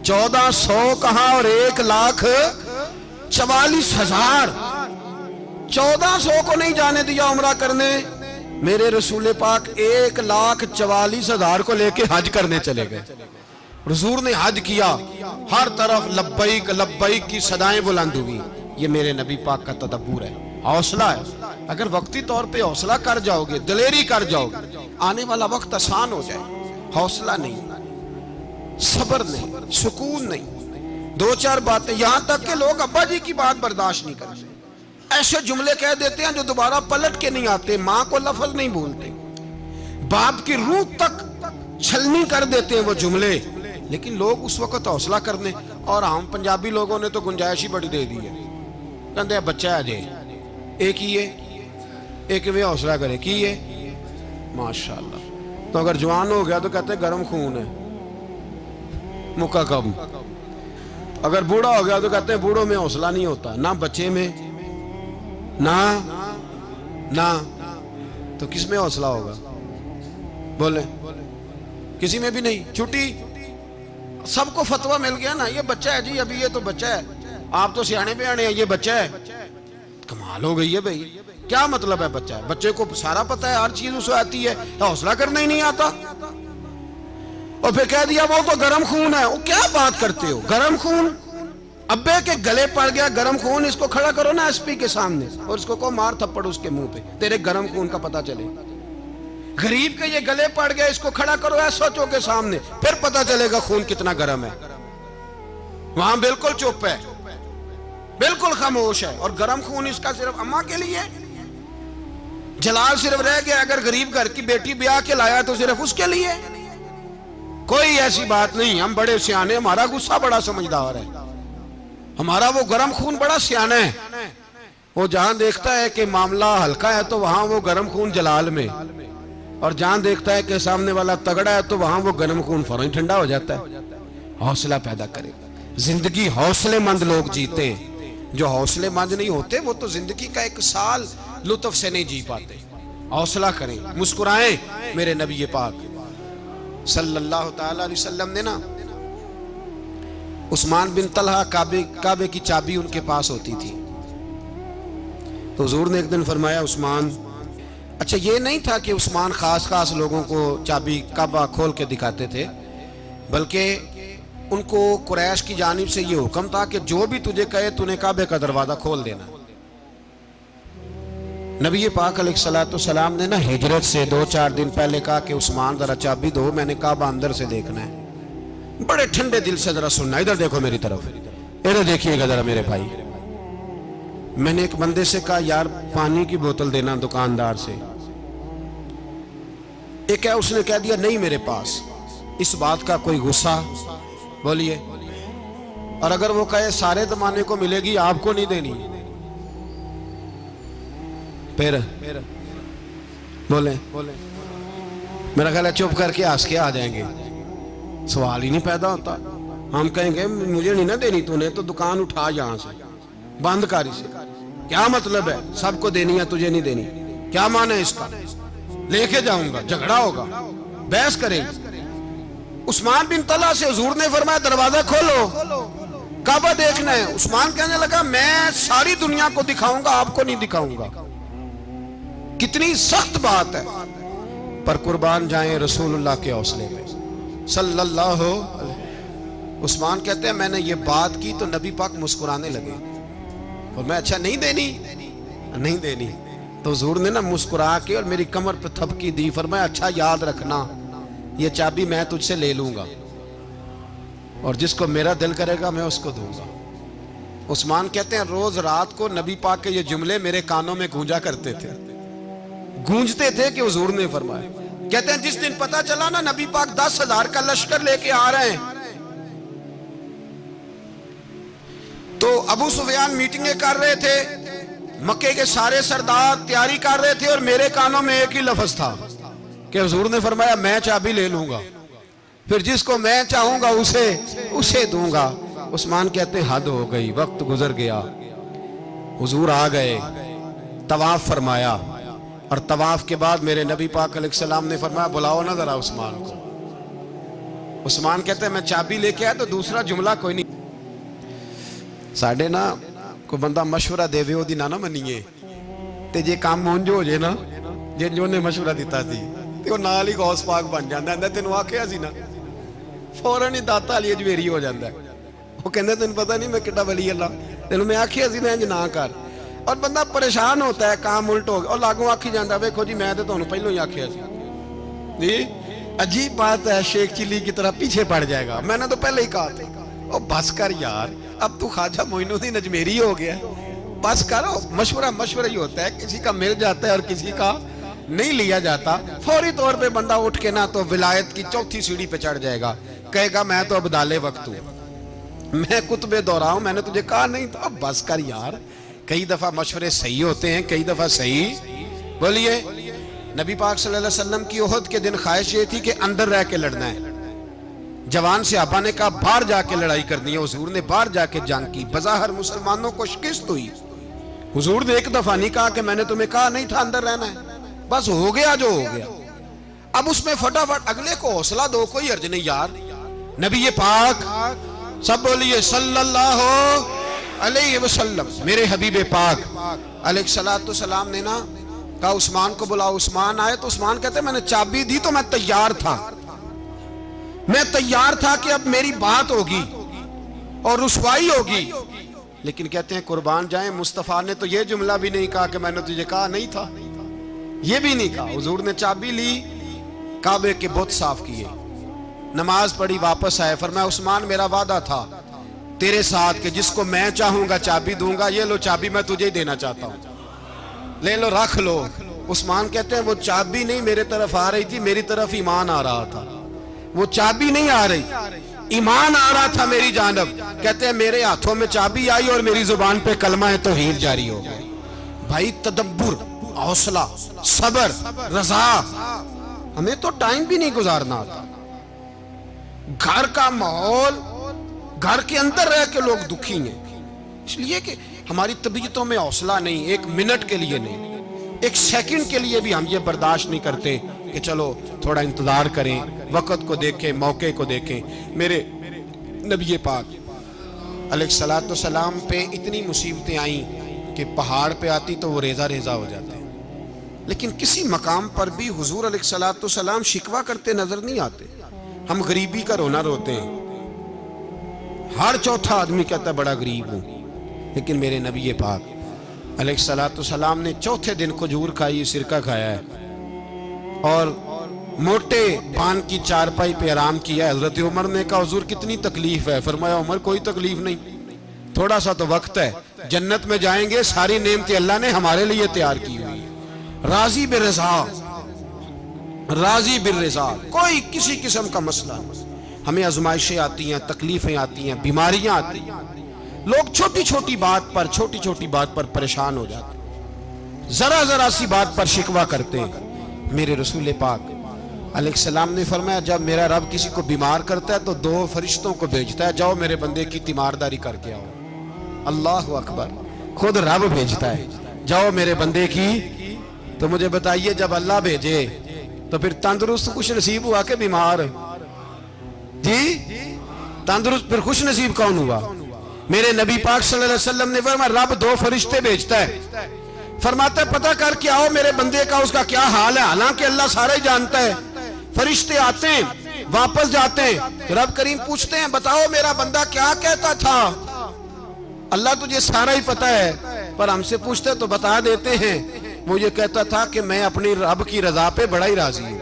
1400 कहां और 1,44,000। 1400 को नहीं जाने दिया उम्रा करने, मेरे रसूल पाक 1,44,000 को लेके हज करने चले गए। हुजूर ने हज किया, हर तरफ लब्बैक लब्बैक की सदाएं बुलंद हुई। ये मेरे नबी पाक का तदब्बुर है, हौसला है। अगर वक्ती तौर पे हौसला कर जाओगे, दिलेरी कर जाओगे, आने वाला वक्त आसान हो जाए। हौसला नहीं, सब्र नहीं, सुकून नहीं, दो चार बातें, यहां तक के लोग अब्बा जी की बात बर्दाश्त नहीं करते, ऐसे जुमले कह देते हैं जो दोबारा पलट के नहीं आते, माँ को लफ्ज नहीं बोलते, बाप की रूह तक छलनी कर देते हैं वो जुमले। लेकिन लोग उस वक्त हौसला करने, और हम पंजाबी लोगों ने तो गुंजाइश ही बड़ी दे दी है, कहते हैं बच्चा है जे एक ही है, एक वे हौसला करे की है माशाल्लाह। तो अगर जवान हो गया तो कहते हैं गर्म खून है, मुक्का कब। अगर बूढ़ा हो गया तो कहते हैं बूढ़ों में हौसला नहीं होता, ना बच्चे में ना ना, तो किस में हौसला होगा? बोले किसी में भी नहीं। छुट्टी, सबको फतवा मिल गया ना, ये बच्चा है जी, अभी ये तो बच्चा है, आप तो सियाने बयाने हैं, ये बच्चा है। कमाल हो गई है भाई, क्या मतलब है बच्चा है? बच्चे को सारा पता है, हर चीज उसे आती है, हौसला करना ही नहीं आता। और फिर कह दिया वो तो गर्म खून है। वो क्या बात करते हो, गर्म खून? अब्बे के गले पड़ गया गर्म खून, इसको खड़ा करो ना एसपी के सामने और इसको को मार थप्पड़ उसके मुंह पे, तेरे गर्म खून का पता चले। गरीब के ये गले पड़ गया, इसको खड़ा करो एसओचओ के सामने, फिर पता चलेगा खून कितना गर्म है। वहां बिल्कुल चुप है, बिल्कुल खामोश है, और गर्म खून इसका सिर्फ अम्मा के लिए। जलाल सिर्फ रह गया, अगर गरीब घर की बेटी ब्याह के लाया तो सिर्फ उसके लिए। कोई ऐसी बात नहीं, हम बड़े सियाने, हमारा गुस्सा बड़ा समझदार है, हमारा वो गर्म खून बड़ा सियाना है। वो जहां देखता है कि मामला हल्का है तो वहां वो गर्म खून जलाल में, और जहां देखता है कि सामने वाला तगड़ा है तो वहां वो गर्म खून फौरन ठंडा हो जाता है। हौसला पैदा करे, जिंदगी हौसलेमंद लोग जीते हैं, जो हौसलेमंद नहीं होते वो तो जिंदगी का एक साल लुत्फ से नहीं जी पाते। हौसला करें, मुस्कुराएं। मेरे नबी पाक सल्लल्लाहु ताला अलैहि वसल्लम ने ना, उस्मान बिन तलहा, काबे की चाबी उनके पास होती थी, तो हुजूर ने एक दिन फरमाया उस्मान, अच्छा ये नहीं था कि उस्मान खास खास लोगों को चाबी काबा खोल के दिखाते थे, बल्कि उनको कुरैश की जानिब से ये हुक्म था कि जो भी तुझे कहे तूने काबे का दरवाजा खोल देना। नबी पाक अलैहिस्सलाम ने ना हिजरत से 2-4 दिन पहले कहा कि उस्मान जरा चाबी दो, मैंने काबा अंदर से देखना है। बड़े ठंडे दिल से जरा सुनना, इधर देखो मेरी तरफ, इधर देखिएगा जरा मेरे भाई। मैंने एक बंदे से कहा यार पानी की बोतल देना दुकानदार से, एक है उसने कह दिया नहीं मेरे पास। इस बात का कोई गुस्सा? बोलिए। और अगर वो कहे सारे जमाने को मिलेगी आपको नहीं देनी, फिर बोले मेरा ख्याल है चुप करके हंस के आ जाएंगे, सवाल ही नहीं पैदा होता। हम कहेंगे मुझे नहीं ना देनी तूने, तो दुकान उठा यहां से, बंद कर इसे। क्या मतलब है सबको देनी है तुझे नहीं देनी? क्या मान है इसका? लेके जाऊंगा, झगड़ा होगा, बहस करेंगे। उस्मान बिन तलहा से हुजूर ने फरमाया दरवाजा खोलो, काबा देखना है। उस्मान कहने लगा मैं सारी दुनिया को दिखाऊंगा, आपको नहीं दिखाऊंगा। कितनी सख्त बात है, पर कुर्बान जाएं रसूलुल्लाह के हौसले पे सल्लल्लाहु अलैहि। उस्मान कहते हैं मैंने ये बात की तो नबी पाक मुस्कुराने लगे, और मैं अच्छा नहीं देनी, नहीं देनी। तो हुजूर ने ना मुस्कुरा के और मेरी कमर पे थपकी दी, फरमाया अच्छा याद रखना ये चाबी मैं तुझसे ले लूंगा, और जिसको मेरा दिल करेगा मैं उसको दूंगा। उस्मान कहते हैं रोज रात को नबी पाक के ये जुमले मेरे कानों में गूंजा करते थे, गूंजते थे कि हुजूर ने फरमाया। कहते हैं जिस दिन पता चला ना नबी पाक 10,000 का लश्कर लेके आ रहे हैं, तो अबू सुफियान मीटिंगें कर रहे थे, मक्के के सारे सरदार तैयारी कर रहे थे, और मेरे कानों में एक ही लफ्ज था कि हुजूर ने फरमाया मैं चाबी ले लूंगा, फिर जिसको मैं चाहूंगा उसे दूंगा। उस्मान कहते हैं हद हो गई, वक्त गुजर गया। हुजूर आ गए, तवाफ फरमाया, और तवाफ के बाद मेरे नबी पाक अलैहिस्सलाम ने फरमाया बुलाओ ना जरा उस्मान को। उस्मान कहते हैं मैं चाबी लेके आया, तो दूसरा जुमला कोई नहीं। साढ़े ना कोई बंदा मशवरा देवे ओदी ना मनीए, ते जे काम उंज हो जे ना जे जोने मशवरा दिता सी ते ओ नाल ही गौस पाक बन जांदा है। तेनू आखिया सी ना, फौरन ही दाता वाली अजवेरी हो जाता है। वो कहंदा तेन पता नहीं मैं किड्डा वली अल्लाह, तेनू मैं आखिया सी ना इंज ना कर। और बंदा परेशान होता है, काम उल्ट हो गया, और लागों आखी जाता वेखो जी मैं तो तुहानू पहलों ही आखिया सी जी। अजीब बात है, शेख चिल्ली की तरह पीछे पड़ जाएगा, मैंने तो पहले ही कहा था। ओ बस कर यार, अब तू ख्वाजा मोइनुद्दीन अजमेरी हो गया, बस करो। मशवरा ही होता है, किसी का मिल जाता है और किसी का नहीं लिया जाता। फौरी तौर पे बंदा उठ के ना तो विलायत की चौथी सीढ़ी पे चढ़ जाएगा, कहेगा मैं तो अब्दाले वक्त हूं, मैं कुतबे दौरा हूं, मैंने तुझे कहा नहीं था। अब बस कर यार, कई दफा मशवरे सही होते हैं, कई दफा सही। बोलिए नबी पाक सल्लल्लाहु अलैहि वसल्लम की ओहद के दिन ख्वाहिश ये थी कि अंदर रह के लड़ना है। जवान सहाबा ने कहा बाहर जाके लड़ाई करनी है। हुजूर ने बाहर जाके जंग की, बज़ाहिर मुसलमानों को शिकस्त हुई। हुजूर ने एक दफा नहीं कहा कि मैंने तुम्हें कहा नहीं था अंदर रहना है, बस हो गया जो हो गया। अब उसमें फटाफट अगले को हौसला दो, कोई अर्ज नहीं यार। नबी पाक सब बोलिए सल्लल्लाहु अलैहि वसल्लम, मेरे हबीब पाक अलैहिस्सलातु सलाम ने ना कहा उस्मान को बुलाओ। उस्मान आए तो उस्मान कहते मैंने चाबी दी तो मैं तैयार था, मैं तैयार था कि अब मेरी बात होगी और रुसवाई होगी। लेकिन कहते हैं कुर्बान जाए, मुस्तफा ने तो ये जुमला भी नहीं कहा कि मैंने तुझे कहा नहीं था, ये भी नहीं कहा। हुजूर ने चाबी ली, काबे के बुत साफ किए, नमाज पढ़ी, वापस आए। फरमाया उस्मान मेरा वादा था तेरे साथ कि जिसको मैं चाहूंगा चाबी दूंगा, ये लो चाबी मैं तुझे ही देना चाहता हूं, ले लो रख लो। उस्मान कहते हैं वो चाबी नहीं मेरे तरफ आ रही थी, मेरी तरफ ईमान आ रहा था। वो चाबी नहीं आ रही, ईमान आ रहा था मेरी जानब। कहते हैं मेरे हाथों में चाबी आई और मेरी जुबान पे कलमा है तौहीद जारी हो गया। भाई तदब्बुर, हौसला, सबर, रजा, हमें तो टाइम भी नहीं गुजारना आता। घर का माहौल, घर के अंदर रह के लोग दुखी हैं, इसलिए कि हमारी तबीयतों में हौसला नहीं, एक मिनट के लिए नहीं, एक सेकंड के लिए भी हम ये बर्दाश्त नहीं करते कि चलो थोड़ा इंतजार करें, वक्त को देखें, मौके को देखें। मेरे नबी पाक अलैहिस्सलातु सलाम पे इतनी मुसीबतें आई कि पहाड़ पे आती तो वो रेजा रेजा हो जाते, लेकिन किसी मकाम पर भी हुजूर अलैहिस्सलातु सलाम शिकवा करते नजर नहीं आते। हम गरीबी का रोना रोते हैं, हर चौथा आदमी कहता है बड़ा गरीब हूं, लेकिन मेरे नबी पाक अलैहिस्सलातु सलाम ने चौथे दिन खजूर खाई, सिरका खाया है और मोटे पान की चारपाई पे आराम किया। हजरत उमर ने कहा हुजूर कितनी तकलीफ है? फरमाया उमर कोई तकलीफ नहीं, थोड़ा सा तो वक्त है, जन्नत में जाएंगे, सारी नेमतें अल्लाह ने हमारे लिए तैयार की हुई है। राजी बिरज़ा, राजी बिरज़ा, कोई किसी किस्म का मसला नहीं। हमें आजमाइशें आती हैं, तकलीफें आती हैं, बीमारियां आती हैं, लोग छोटी छोटी बात पर परेशान हो जाते हैं, जरा जरा सी बात पर शिकवा करते हैं। मेरे रसूल पाक अलैहिस्सलाम ने फरमाया जब मेरा रब किसी को बीमार करता है तो 2 फरिश्तों को भेजता है, जाओ मेरे बंदे की तीमारदारी करके आओ। अल्लाह अकबर, खुद रब भेजता है, जाओ मेरे बंदे की। तो मुझे बताइए जब अल्लाह भेजे तो फिर तंदुरुस्त खुश नसीब हुआ के बीमार? जी तंदुरुस्त फिर खुश नसीब कौन हुआ? मेरे नबी पाक सल्लल्लाहु अलैहि वसल्लम ने फरमाया रब 2 फरिश्ते भेजता है, फरमाता है पता करके आओ मेरे बंदे का उसका क्या हाल है। हालांकि अल्लाह सारा ही जानता है। फरिश्ते आते हैं, वापस जाते हैं, रब करीम पूछते हैं बताओ मेरा बंदा क्या कहता था। अल्लाह तुझे सारा ही पता है, पर हमसे पूछते तो बता देते हैं, वो ये कहता था कि मैं अपनी रब की रजा पे बड़ा ही राजी हूं।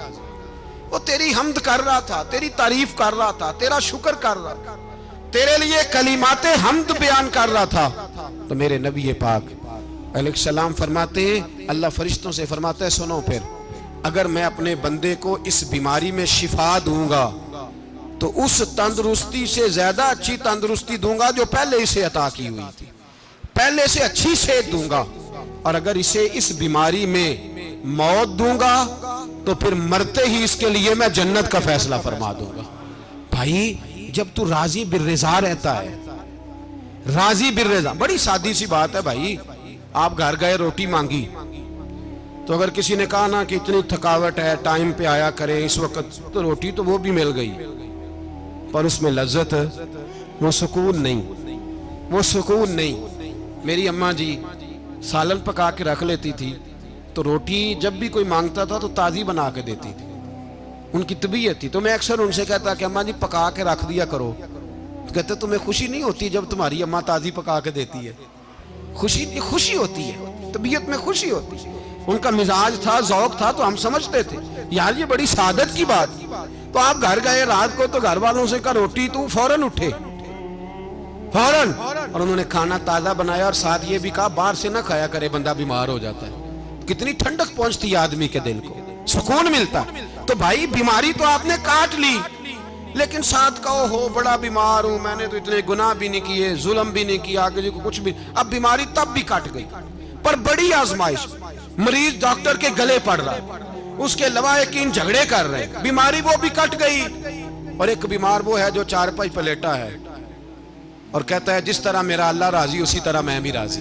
वो तेरी हमद कर रहा था, तेरी तारीफ कर रहा था, तेरा शुक्र कर रहा था, तेरे लिए कलिमाते हमद बयान कर रहा था। तो मेरे नबी पाक अलैहिस्सलाम फरमाते हैं, अल्लाह फरिश्तों से फरमाता है सुनो फिर अगर मैं अपने बंदे को इस बीमारी में शिफा दूंगा तो उस तंदुरुस्ती से ज्यादा अच्छी तंदुरुस्ती दूंगा जो पहले इसे अता की हुई थी, पहले से अच्छी सेहत दूंगा। और अगर इसे इस बीमारी में मौत दूंगा तो फिर मरते ही इसके लिए मैं जन्नत का फैसला फरमा दूंगा। भाई जब तू राजी बिर्रिज़ा रहता है, राजी बिर्रिज़ा, बड़ी सादी सी बात है भाई। आप घर गए, रोटी मांगी, तो अगर किसी ने कहा ना कि इतनी थकावट है, टाइम पे आया करें इस वक्त, तो रोटी तो वो भी मिल गई, पर उसमें लज्जत, वो सुकून नहीं, वो सुकून नहीं। मेरी अम्मा जी सालन पका के रख लेती थी, तो रोटी जब भी कोई मांगता था तो ताज़ी बना के देती थी, उनकी तबीयत थी। तो मैं अक्सर उनसे कहता कि अम्मा जी पका के रख दिया करो। तो कहते तुम्हें खुशी नहीं होती जब तुम्हारी अम्मा ताज़ी पका के देती है? खुशी, खुशी होती है, तबीयत में खुशी होती है। उनका मिजाज था, जौक था, तो हम समझते थे यार ये बड़ी सादत की बात। तो आप घर गए रात को, तो घर वालों से कहा रोटी, तो फौरन उठे, फौरन, और उन्होंने खाना ताजा बनाया और साथ ये भी कहा बाहर से ना खाया करे, बंदा बीमार हो जाता है। कितनी ठंडक पहुंचती है आदमी के दिल को, सुकून मिलता। तो भाई बीमारी तो आपने काट ली, लेकिन साथ कहो हो बड़ा बीमार हूं, मैंने तो इतने गुनाह भी नहीं किए, जुल्म भी नहीं किया, किसी को कुछ भी। अब बीमारी तब भी कट गई, पर बड़ी आजमाइश, मरीज डॉक्टर के गले पड़ रहा है, उसके लवाहिकीन झगड़े कर रहे हैं, बीमारी वो भी कट गई। और एक बीमार वो है जो चारपाई पर लेटा है और कहता है जिस तरह मेरा अल्लाह राजी उसी तरह मैं भी राजी,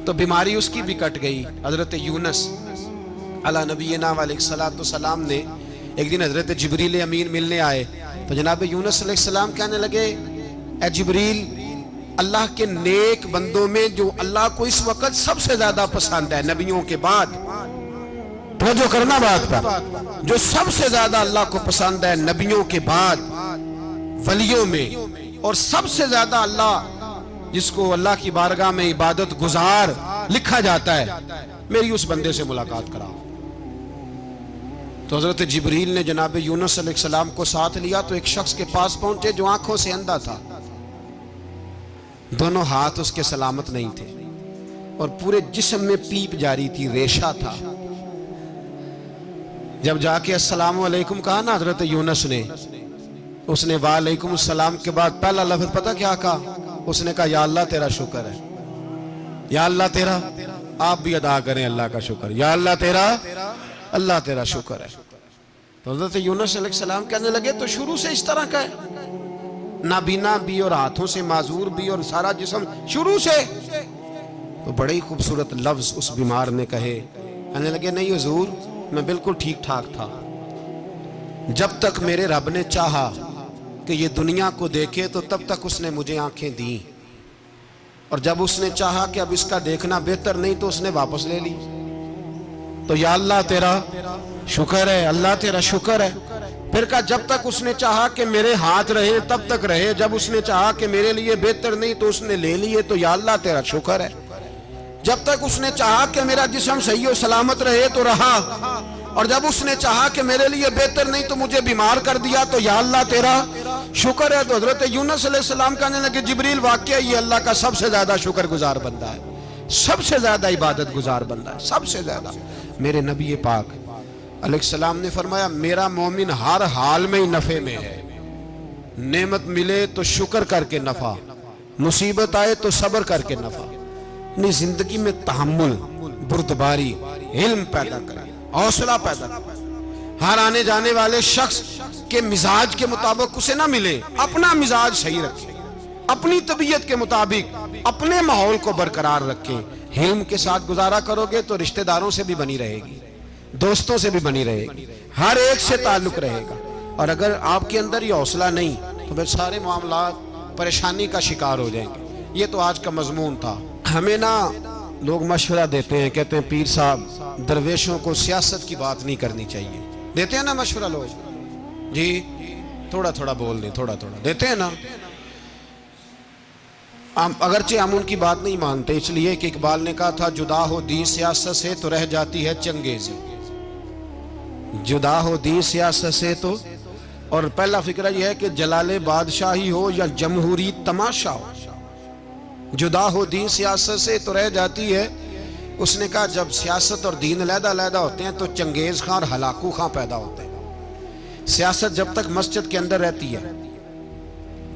तो बीमारी उसकी भी कट गई। हजरत यूनुस अला नबीना अलैहिस्सलातु सलाम ने एक दिन हजरत जिब्रील अमीन मिलने आए, तो जनाब यूनुस अलैहिस्सलाम कहने लगे, ए जिब्रील, अल्लाह के नेक बंदों में जो अल्लाह को इस वक्त सबसे ज्यादा पसंद है नबियों के बाद, तो जो करना बात पर, जो सबसे ज्यादा अल्लाह को पसंद है नबियों के बाद वलियों में, और सबसे ज्यादा अल्लाह जिसको अल्लाह की बारगाह में इबादत गुजार लिखा जाता है, मेरी उस बंदे से मुलाकात कराओ। तो हजरत जिब्रील ने जनाब यूनुस अलैहिस्सलाम को साथ लिया, तो एक शख्स के पास पहुंचे जो आंखों से अंधा था, दोनों हाथ उसके सलामत नहीं थे और पूरे जिस्म में पीप जारी थी, रेशा था। जब जाके अस्सलामु अलैकुम कहा ना हजरत यूनुस ने, उसने वालेकुम सलाम के बाद पहला लफ्ज पता क्या कहा? उसने कहा या अल्लाह तेरा शुक्र है, या अल्लाह तेरा, आप भी अदा करें अल्लाह का शुक्र, या अल्लाह तेरा, अल्लाह तेरा शुक्र है। तो हजरत यूनुस अलैहिस्सलाम कहने लगे तो शुरू से इस तरह का है, नाबीना भी और हाथों से माजूर भी और सारा जिस्म शुरू से। तो बड़े ही खूबसूरत लफ्ज उस बीमार ने कहे, कहने लगे नहीं हुजूर, मैं बिल्कुल ठीक ठाक था, जब तक मेरे रब ने चाहा कि ये दुनिया को देखे तो तब तक उसने मुझे आंखें दी, और जब उसने चाहा कि अब इसका देखना बेहतर नहीं तो उसने वापस ले ली। तो या अल्लाह तेरा शुक्र है, अल्लाह तेरा शुक्र है। फिर कहा जब तक उसने चाहा कि मेरे हाथ रहे तब तक रहे, जब उसने चाहा कि मेरे लिए बेहतर नहीं तो उसने ले लिए, तो या अल्लाह तेरा शुक्र है। जब तक उसने चाहा कि मेरा जिस्म सही और सलामत रहे तो रहा, और जब उसने चाहा कि मेरे लिए बेहतर नहीं तो मुझे बीमार कर दिया, तो या अल्लाह तेरा शुक्र है। तो हजरत यूनुस अलैहिस्सलाम कहने लगे जिब्रील वाकई ये अल्लाह का सबसे ज्यादा शुक्रगुजार बंदा है, सबसे ज्यादा इबादत गुजार बंदा है, सबसे ज्यादा। मेरे नबी पाक अलैहिस्सलाम ने फरमाया मेरा मोमिन हर हाल में ही नफे में है, नेमत मिले तो शुक्र करके नफा, मुसीबत आए तो सब्र करके नफा। अपनी जिंदगी में तहम्मुल, बुर्दबारी, इल्म पैदा करें, हौसला पैदा करें। हर आने जाने वाले शख्स के मिजाज के मुताबिक उसे ना मिले, अपना मिजाज सही रखें, अपनी तबीयत के मुताबिक अपने माहौल को बरकरार रखें। हिल्म के साथ गुजारा करोगे तो रिश्तेदारों से भी बनी रहेगी, दोस्तों से भी बनी रहेगी, हर एक से ताल्लुक रहेगा। और अगर आपके अंदर ये हौसला नहीं तो फिर सारे मामला परेशानी का शिकार हो जाएंगे। ये तो आज का मजमून था। हमें ना लोग मशवरा देते हैं, कहते हैं पीर साहब दरवेशों को सियासत की बात नहीं करनी चाहिए, देते हैं ना मशवरा लोग जी, थोड़ा थोड़ा बोल दें, थोड़ा थोड़ा देते हैं ना। अगरचे हम उनकी बात नहीं मानते, इसलिए कि इकबाल ने कहा था जुदा हो दी सियासत से तो रह जाती है चंगेजी, जुदा हो दी सियासत से तो। और पहला फिक्रा यह है कि जलाले बादशाही हो या जमहूरी तमाशा हो, जुदा हो दी सियासत से तो रह जाती है उसने कहा जब सियासत और दीन अलहदा होते हैं तो चंगेज खां और हलाकू खां पैदा होते हैं। सियासत जब तक मस्जिद के अंदर रहती है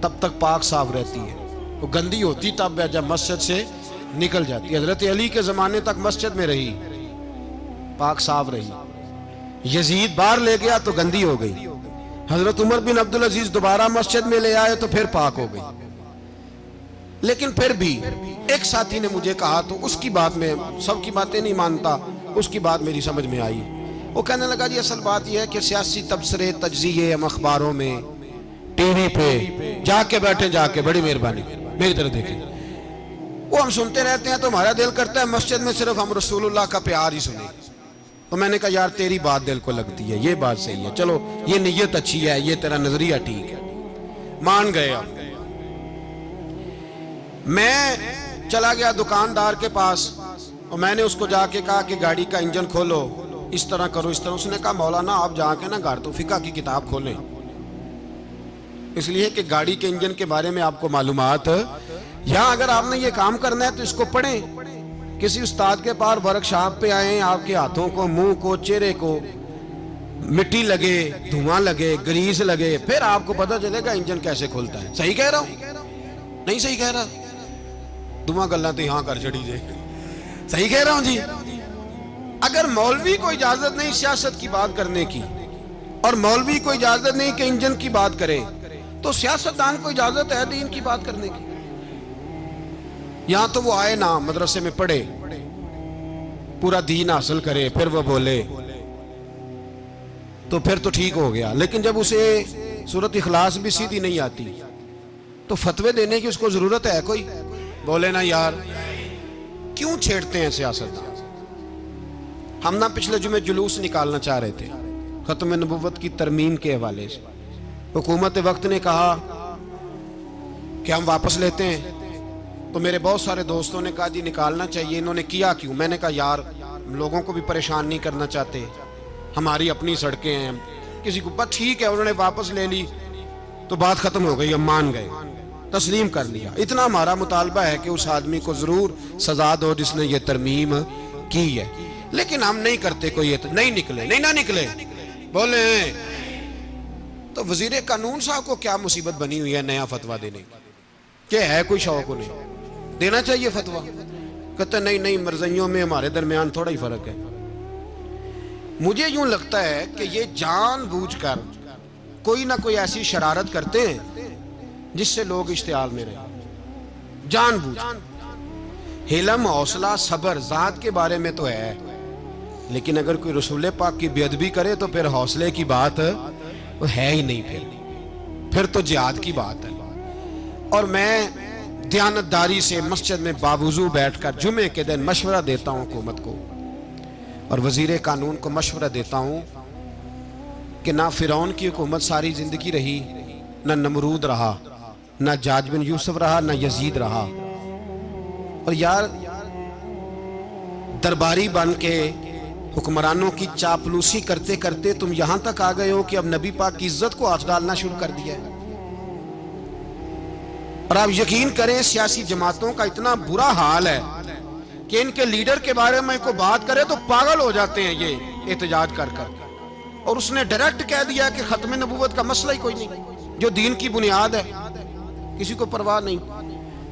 तब तक पाक साफ रहती है, वो गंदी होती तब है जब मस्जिद से निकल जाती है। हजरत अली के ज़माने तक मस्जिद में रही, पाक साफ रही। यजीद बाहर ले गया तो गंदी हो गई। हजरत उमर बिन अब्दुल अजीज दोबारा मस्जिद में ले आए तो फिर पाक हो गई। लेकिन फिर भी एक साथी ने मुझे कहा, तो उसकी बात में सबकी बातें नहीं मानता, उसकी बात मेरी समझ में आई। वो कहने लगा जी असल बात यह है कि सियासी तबसरे तज्जिए हम अखबारों में टीवी पे जाके बैठे, जाके बड़ी मेहरबानी मेरी तरह देखें, वो हम सुनते रहते हैं तो हमारा दिल करता है मस्जिद में सिर्फ हम रसूलुल्लाह का प्यार ही सुने। तो मैंने कहा यार तेरी बात दिल को लगती है, ये बात सही है, चलो ये नीयत अच्छी है, ये तेरा नजरिया ठीक है, मान गया। मैं चला गया दुकानदार के पास और मैंने उसको जाके कहा कि गाड़ी का इंजन खोलो, इस तरह करो, इस तरह। उसने कहा मौलाना आप जाके ना घर तो फिका की किताब खोलें, इसलिए कि गाड़ी के इंजन के बारे में आपको मालूमात, यहाँ अगर आपने ये काम करना है तो इसको पढ़ें, किसी उस्ताद के पास वर्कशॉप पे आए, आपके हाथों को, मुंह को, चेहरे को मिट्टी लगे, धुआं लगे, ग्रीस लगे, फिर आपको पता चलेगा इंजन कैसे खुलता है। सही कह रहा हूं नहीं सही कह रहा? दुआ गल्ला तो यहां कर छड़ी जे, सही कह रहा हूं जी। अगर मौलवी को इजाजत नहीं सियासत की बात करने की और मौलवी को इजाजत नहीं कि इंजन की बात करे, तो सियासतदान को इजाजत है दीन की बात करने की। यहां तो वो आए ना, मदरसे में पढ़े, पूरा दीन हासिल करे, फिर वो बोले तो फिर तो ठीक हो गया। लेकिन जब उसे सूरत इखलास भी सीधी नहीं आती तो फतवे देने की उसको जरूरत है कोई? बोले ना यार क्यों छेड़ते हैं सियासत? हम ना पिछले जुमे जुलूस निकालना चाह रहे थे खत्म नबुव्वत की तरमीम के हवाले से। हुकूमत वक्त ने कहा कि हम वापस लेते हैं, तो मेरे बहुत सारे दोस्तों ने कहा जी निकालना चाहिए। इन्होंने किया क्यों? मैंने कहा यार लोगों को भी परेशान नहीं करना चाहते, हमारी अपनी सड़कें हैं, किसी को बस ठीक है। उन्होंने वापस ले ली तो बात खत्म हो गई, हम मान गए, तस्लीम कर लिया। इतना हमारा मुतालबा है कि उस आदमी को जरूर सजा दो जिसने ये तरमीम की है, लेकिन हम नहीं करते। कोई ये नहीं निकले, नहीं ना निकले बोले। तो वजीर कानून साहब को क्या मुसीबत बनी हुई है नया फतवा देने की? क्या है कोई शौक उन्हें? देना चाहिए फतवा। कहते नहीं नहीं मर्जियों में हमारे दरमियान थोड़ा ही फर्क है। मुझे यूं लगता है कि ये जानबूझकर कोई ना कोई ऐसी शरारत करते हैं जिससे लोग इश्तियाल में रहे, जानबूझ। हिलम, हौसला, सब्र जात के बारे में तो है, लेकिन अगर कोई रसूल पाक की बेअदबी करे तो फिर हौसले की बात वो है ही नहीं, फिर तो जिहाद की बात है। और मैं दयानतदारी से मस्जिद में बावजू बैठकर जुमे के दिन मशवरा देता हूं हुकूमत को और वजीर कानून को मशवरा देता हूं कि ना फिरौन की हुकूमत सारी जिंदगी रही, ना नमरूद रहा, ना जाज बिन यूसुफ रहा, ना यजीद रहा। और यार दरबारी बन के हुक्मरानों की चापलूसी करते करते तुम यहां तक आ गए हो कि अब नबी पाक की इज्जत को आंच डालना शुरू कर दिया है। और आप यकीन करें सियासी जमातों का इतना बुरा हाल है कि इनके लीडर के बारे में कोई बात करे तो पागल हो जाते हैं ये एहतजाज कर कर। और उसने डायरेक्ट कह दिया कि खत्म नबूवत का मसला ही कोई नहीं, जो दीन की बुनियाद है, किसी को परवाह नहीं।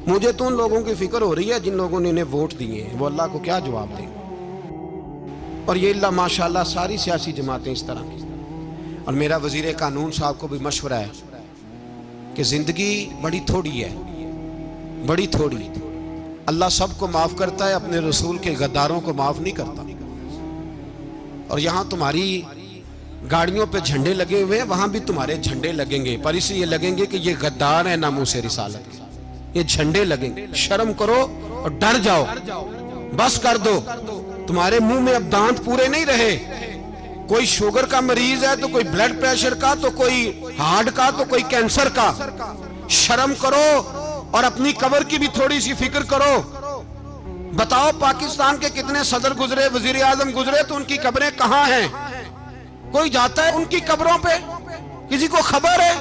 मुझे तो उन लोगों की फिक्र हो रही है जिन लोगों ने इन्हें वोट दिए हैं, वो अल्लाह को क्या जवाब दें। और ये अल्लाह माशाल्लाह सारी सियासी जमातें इस तरह की। और मेरा वजीर कानून साहब को भी मशवरा है कि जिंदगी बड़ी थोड़ी है, बड़ी थोड़ी। अल्लाह सबको माफ करता है, अपने रसूल के गद्दारों को माफ नहीं करता। और यहाँ तुम्हारी गाड़ियों पे झंडे लगे हुए हैं, वहां भी तुम्हारे झंडे लगेंगे, पर इसलिए लगेंगे कि ये गद्दार है नामूस रिसालत के, ये झंडे लगेंगे। शर्म करो और डर जाओ, बस कर दो। तुम्हारे मुंह में अब दांत पूरे नहीं रहे। कोई शुगर का मरीज है तो कोई ब्लड प्रेशर का, तो कोई हार्ट का, तो कोई कैंसर का। शर्म करो और अपनी कब्र की भी थोड़ी सी फिक्र करो। बताओ पाकिस्तान के कितने सदर गुजरे, वजीर आजम गुजरे, तो उनकी कब्रें कहां हैं? कोई जाता है उनकी कब्रों पे? किसी को खबर है?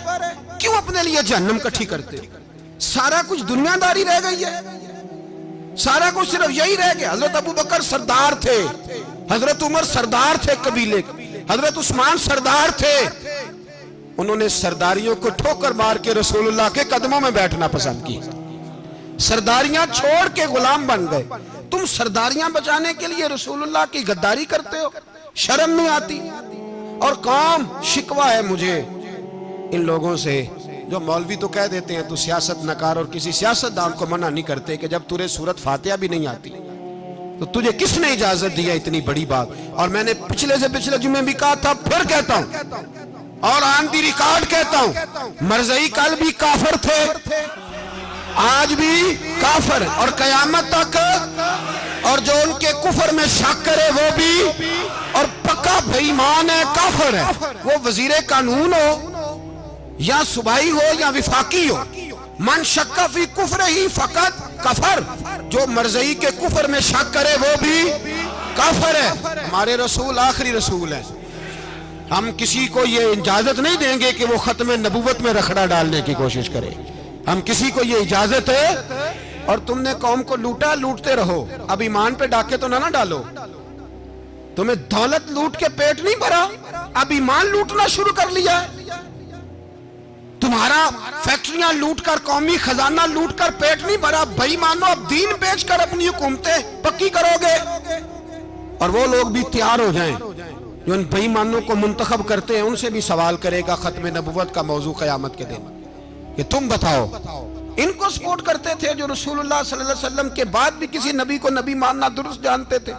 क्यों अपने लिए जहन्नम इकट्ठी करते? सारा कुछ दुनियादारी रह गई है। सारा कुछ सिर्फ यही रह गया। हजरत अबू बकर सरदार थे, हजरत उमर सरदार थे कबीले के, हजरत उस्मान सरदार थे। उन्होंने सरदारियों को ठोकर मार के रसूलुल्लाह के कदमों में बैठना पसंद किया, सरदारियां छोड़ के गुलाम बन गए। तुम सरदारियां बचाने के लिए रसूलुल्लाह की गद्दारी करते हो, शर्म नहीं आती। और काम शिकवा है मुझे इन लोगों से जो मौलवी तो कह देते हैं तू सियासत नकार, और किसी सियासतदान को मना नहीं करते कि जब तुझे सूरत फातिहा भी नहीं आती तो तुझे किसने इजाजत दी है इतनी बड़ी बात। और मैंने पिछले से पिछले जुम्मे भी कहा था, फिर कहता हूं और ऑन दी रिकॉर्ड कहता हूं, मरज़ई कल भी काफिर थे, आज भी काफिर और कयामत तक। और जो उनके कुफर में शक करे वो भी, और पक्का बेईमान है, काफिर है। वो वजीर कानून हो या सुबाई हो या विफाकी हो, मन शक्का फी कुफर ही फकत कफर। जो मरज़ई के कुफर में शक करे वो भी काफिर है। हमारे रसूल आखिरी रसूल है, हम किसी को ये इजाजत नहीं देंगे कि वो खत्म नबूवत में रखड़ा डालने की कोशिश करे, हम किसी को ये इजाजत है। और तुमने कौम को लूटा, लूटते रहो, अब ईमान पे डाके तो ना डालो। तुम्हें दौलत लूट के पेट नहीं भरा, अब ईमान लूटना शुरू कर लिया। तुम्हारा फैक्ट्रियां लूटकर, कौमी खजाना लूटकर पेट नहीं भरा, बेईमानों अब दीन बेचकर अपनी हुकूमतें पक्की करोगे। और वो लोग भी तैयार हो जाएं जो इन बेईमानों को मुंतखब करते हैं, उनसे भी सवाल करेगा खत्म नबुव्वत का मौजू क़यामत के दिन कि तुम बताओ। इनको सपोर्ट करते थे जो रसूलुल्लाह सल्लल्लाहु अलैहि वसल्लम के बाद भी किसी नबी को नबी मानना दुरुस्त जानते थे।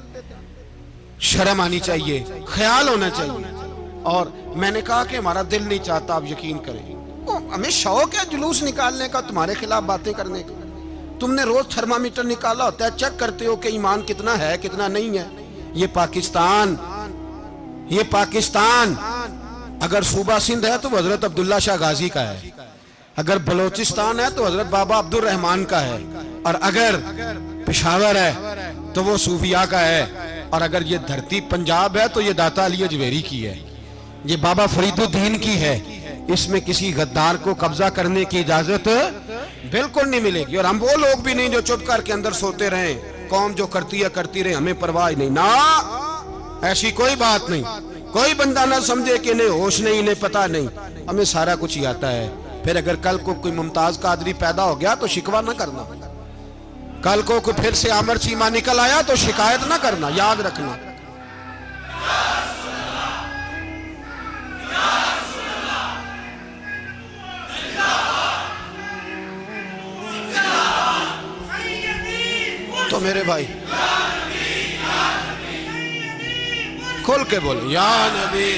शर्म आनी चाहिए, ख्याल होना चाहिए। और मैंने कहा कि हमारा दिल नहीं चाहता, आप यकीन करें, हमें शौक है जुलूस निकालने का, तुम्हारे खिलाफ बातें करने का। तुमने रोज थर्मामीटर निकाला होता है, चेक करते हो कि ईमान कितना है कितना नहीं है। ये पाकिस्तान अगर सूबा सिंध है तो हजरत अब्दुल्ला शाह गाजी का है, अगर बलोचिस्तान है तो हजरत बाबा अब्दुल रहमान का है, और अगर पेशावर है तो वो सूफिया का है, और अगर ये धरती पंजाब है तो ये दाता अली अजमेरी की है, ये बाबा फरीदुद्दीन की है। इसमें किसी गद्दार को कब्जा करने की इजाजत बिल्कुल नहीं मिलेगी। और हम वो लोग भी नहीं जो चुप करके अंदर सोते रहे, कौम जो करती है करती रहे, हमें परवाह नहीं। ना, ऐसी कोई बात नहीं। कोई बंदा ना समझे कि इन्हें होश नहीं, इन्हें पता नहीं, हमें सारा कुछ ही आता है। फिर अगर कल को कोई मुमताज कादरी पैदा हो गया तो शिकवा ना करना, कल को कोई फिर से आमर चीमा निकल आया तो शिकायत ना करना, याद रखना। तो मेरे भाई खोल के बोल, या नबी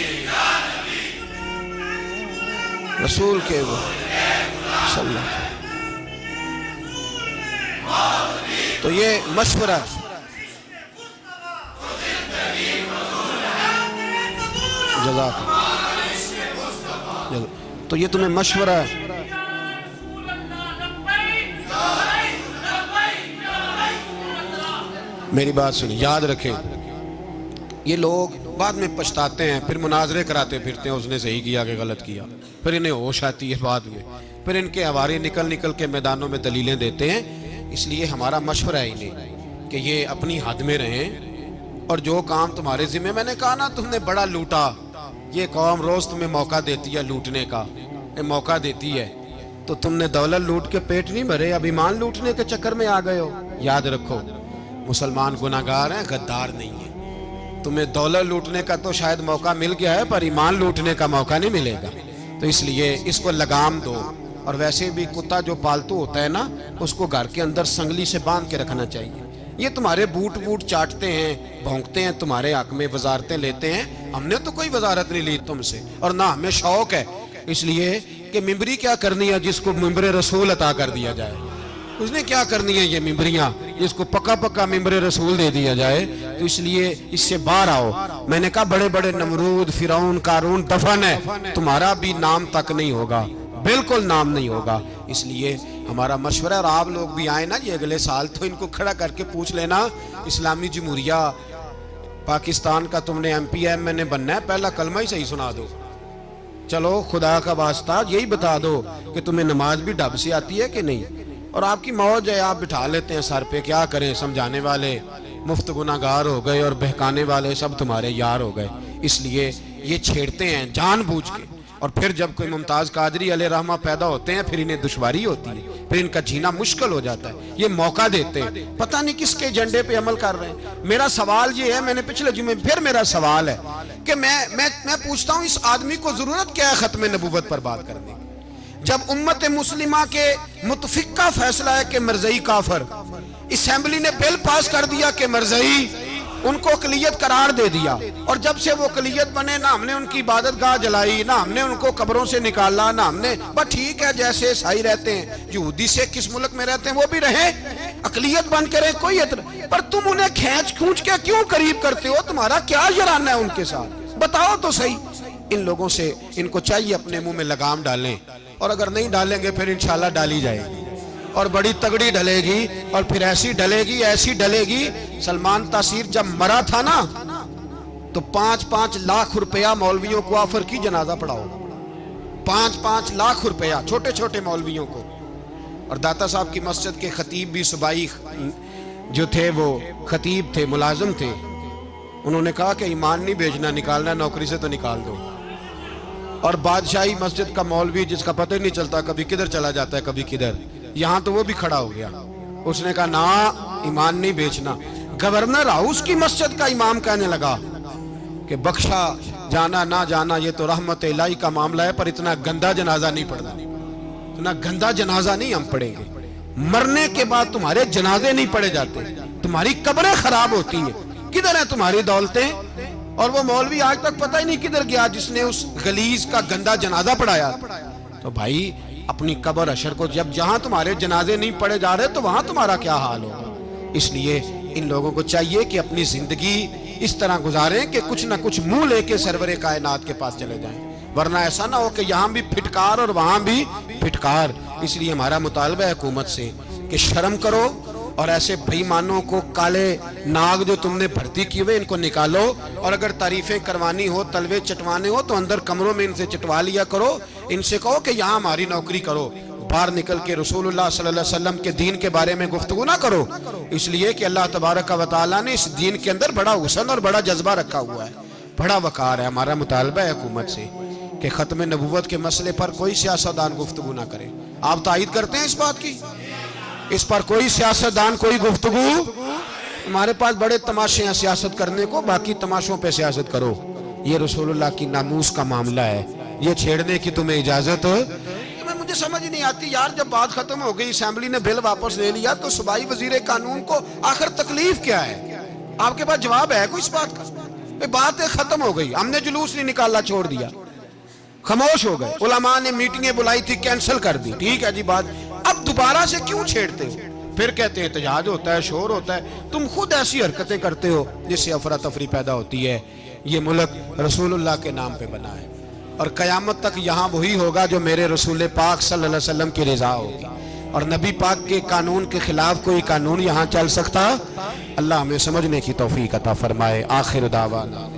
रसूल के बोल सल्लल्लाहु। तो ये मशवरा, जज़ाक, तो ये तुम्हें मशवरा है। मेरी बात सुनिए, याद रखें, ये लोग बाद में पछताते हैं, फिर मुनाजरे कराते फिरते हैं, उसने सही किया कि गलत किया, फिर इन्हें होश आती है बाद में, फिर इनके हवारे निकल निकल के मैदानों में दलीलें देते हैं। इसलिए हमारा मशवरा है इन्हें कि ये अपनी हद में रहें, और जो काम तुम्हारे जिम्मे, मैंने कहा ना तुमने बड़ा लूटा, ये कौम रोज तुम्हें मौका देती है लूटने का, मौका देती है, तो तुमने दौलत लूट के पेट नहीं भरे, अब ईमान लूटने के चक्कर में आ गए हो। याद रखो, मुसलमान गुनाहगार हैं, गद्दार नहीं है। तुम्हें दौलत लूटने का तो शायद मौका मिल गया है, पर ईमान लूटने का मौका नहीं मिलेगा। तो इसलिए इसको लगाम दो। और वैसे भी कुत्ता जो पालतू होता है ना, उसको घर के अंदर संगली से बांध के रखना चाहिए। ये तुम्हारे बूट वूट चाटते हैं, भौंकते हैं, तुम्हारे हक में वजारतें लेते हैं, हमने तो कोई वजारत नहीं ली तुमसे, और ना हमें शौक है इसलिए कि मिंबरी क्या करनी है जिसको मिंबर रसूल अता कर दिया जाए, उसने क्या करनी है ये मिंबरियां जिसको पक्का पक्का मिंबर रसूल दे दिया जाए। तो इसलिए इससे बाहर आओ। मैंने कहा बड़े बड़े नमरूद, फिरौन, कारून दफन है, तुम्हारा भी नाम तक नहीं होगा, बिल्कुल नाम नहीं होगा। इसलिए हमारा मशवरा, और आप लोग भी आए ना ये अगले साल, तो इनको खड़ा करके पूछ लेना, इस्लामी जमहूरिया पाकिस्तान का तुमने MPM में बनना है, पहला कलमा ही सही सुना दो। चलो खुदा का वास्ता यही बता दो कि तुम्हें नमाज भी ढब से आती है कि नहीं, और आपकी मौज है, आप बिठा लेते हैं सर पे, क्या करें, समझाने वाले मुफ्त गुनाहगार हो गए और बहकाने वाले सब तुम्हारे यार हो गए। इसलिए ये छेड़ते हैं जानबूझ के। और फिर जब कोई मुमताज़ कादरी अलैहि रहमा पैदा होते हैं फिर इन्हें दुश्वारी होती है, फिर इनका जीना मुश्किल हो जाता है। ये मौका देते हैं, पता नहीं किसके एजेंडे पे अमल कर रहे हैं। मेरा सवाल ये है, मैंने पिछले जुमे फिर मेरा सवाल है कि मैं पूछता हूँ, इस आदमी को जरूरत क्या है खत्म नबूवत पर बात करने की? जब उम्मत मुस्लिमा के मुतफिक का फैसला है कि मरज़ई काफर, असेंबली ने बिल पास कर दिया कि मरज़ई उनको अक़लियत करार दे दिया, और जब से वो अक़लियत बने ना हमने उनकी इबादत गाह जलाई, ना हमने उनको कब्रों से निकाला, ना हमने, बस ठीक है जैसे ईसाई रहते हैं, यहूदी से किस मुल्क में रहते हैं वो भी रहे, अक़लियत बन करे, कोई पर तुम उन्हें खींच खूंच के क्यों करीब करते हो? तुम्हारा क्या जराना है उनके साथ, बताओ तो सही। इन लोगों से इनको चाहिए अपने मुंह में लगाम डालें, और अगर नहीं डालेंगे फिर इंशाल्लाह डाली जाएगी और बड़ी तगड़ी डलेगी, और फिर ऐसी डलेगी ऐसी डलेगी। सलमान तासीर जब मरा था ना तो 5-5 लाख रुपया मौलवियों को ऑफर की जनाजा पढ़ाओ, 5-5 लाख रुपया छोटे छोटे मौलवियों को। और दाता साहब की मस्जिद के खतीब भी सुबाई जो थे वो खतीब थे, मुलाजिम थे, उन्होंने कहा कि ईमान नहीं बेचना, निकालना नौकरी से तो निकाल दो। और बादशाही मस्जिद का मौलवी जिसका पता ही नहीं चलता, कभी किधर चला जाता है कभी किधर, यहाँ तो वो भी खड़ा हो गया, उसने कहा ना ईमान नहीं बेचना। गवर्नर हाउस की मस्जिद का इमाम कहने लगा कि बख्शा जाना ना जाना ये तो रहमत इलाही का मामला है, पर इतना गंदा जनाजा नहीं पढ़ना, इतना गंदा जनाजा नहीं हम पढ़ेंगे। मरने के बाद तुम्हारे जनाजे नहीं पढ़े जाते, तुम्हारी कब्रें खराब होती है, किधर है तुम्हारी दौलतें? और वो मौलवी आज तक पता ही नहीं किधर गया जिसने उस गलीज का गंदा जनाजा पढ़ाया। तो भाई अपनी कब्र अशर को, जब जहां तुम्हारे जनाजे नहीं पढ़े जा रहे तो वहां तुम्हारा क्या हाल होगा। इसलिए इन लोगों को चाहिए कि अपनी जिंदगी इस तरह गुजारें कि कुछ ना कुछ मुंह लेके सरवरे कायनात के पास चले जाएं, वरना ऐसा ना हो कि यहाँ भी फिटकार और वहां भी फिटकार। इसलिए हमारा मुतालबा है हुकूमत से कि शर्म करो और ऐसे बेईमानों को, काले नाग जो तुमने भर्ती किए हुए, इनको निकालो, और अगर तारीफें करवानी हो, तलवे चटवाने हो तो अंदर कमरों में इनसे चटवा लिया करो, इनसे कहो कि यहाँ हमारी नौकरी करो, बाहर निकल के रसूलुल्लाह सल्लल्लाहु अलैहि वसल्लम के दीन के बारे में गुफ्तगू ना करो। इसलिए कि अल्लाह तबारक व तआला ने इस दीन के अंदर बड़ा हुस्न और बड़ा जज्बा रखा हुआ है, बड़ा वकार है। हमारा मुतालबा है हुकूमत से कि खत्म नबूवत के मसले पर कोई सियासतदान गुफ्तगू ना करे। आप तायद करते हैं इस बात की? इस पर कोई सियासतदान, कोई गुफ्तगू? हमारे पास बड़े तमाशे हैं सियासत करने को, बाकी तमाशों पे सियासत करो। ये रसूलुल्लाह की नामूस का मामला है, ये छेड़ने की तुम्हें इजाजत? मुझे समझ नहीं आती यार, जब बात खत्म हो गई, असेंबली ने बिल वापस ले लिया, तो सूबाई वजीर कानून को आखिर तकलीफ क्या है? आपके पास जवाब है कोई इस बात का? बात खत्म हो गई, हमने जुलूस नहीं निकाला, छोड़ दिया, खामोश हो गए, उलमा ने मीटिंगें बुलाई थी, कैंसिल कर दी, ठीक है जी बात। अब दोबारा से क्यों छेड़ते हो? फिर कहते हैं एहतजाज होता है, शोर होता है। तुम खुद ऐसी हरकतें करते हो जिससे अफरा तफरी पैदा होती है। ये मुल्क रसूलुल्लाह के नाम पे बना है, और कयामत तक यहाँ वही होगा जो मेरे रसूल पाक सल्लल्लाहु अलैहि वसल्लम की रिजा होगी, और नबी पाक के कानून के खिलाफ कोई कानून यहाँ चल सकता? अल्लाह हमें समझने की तौफीक अता फरमाए। आखिर दावाना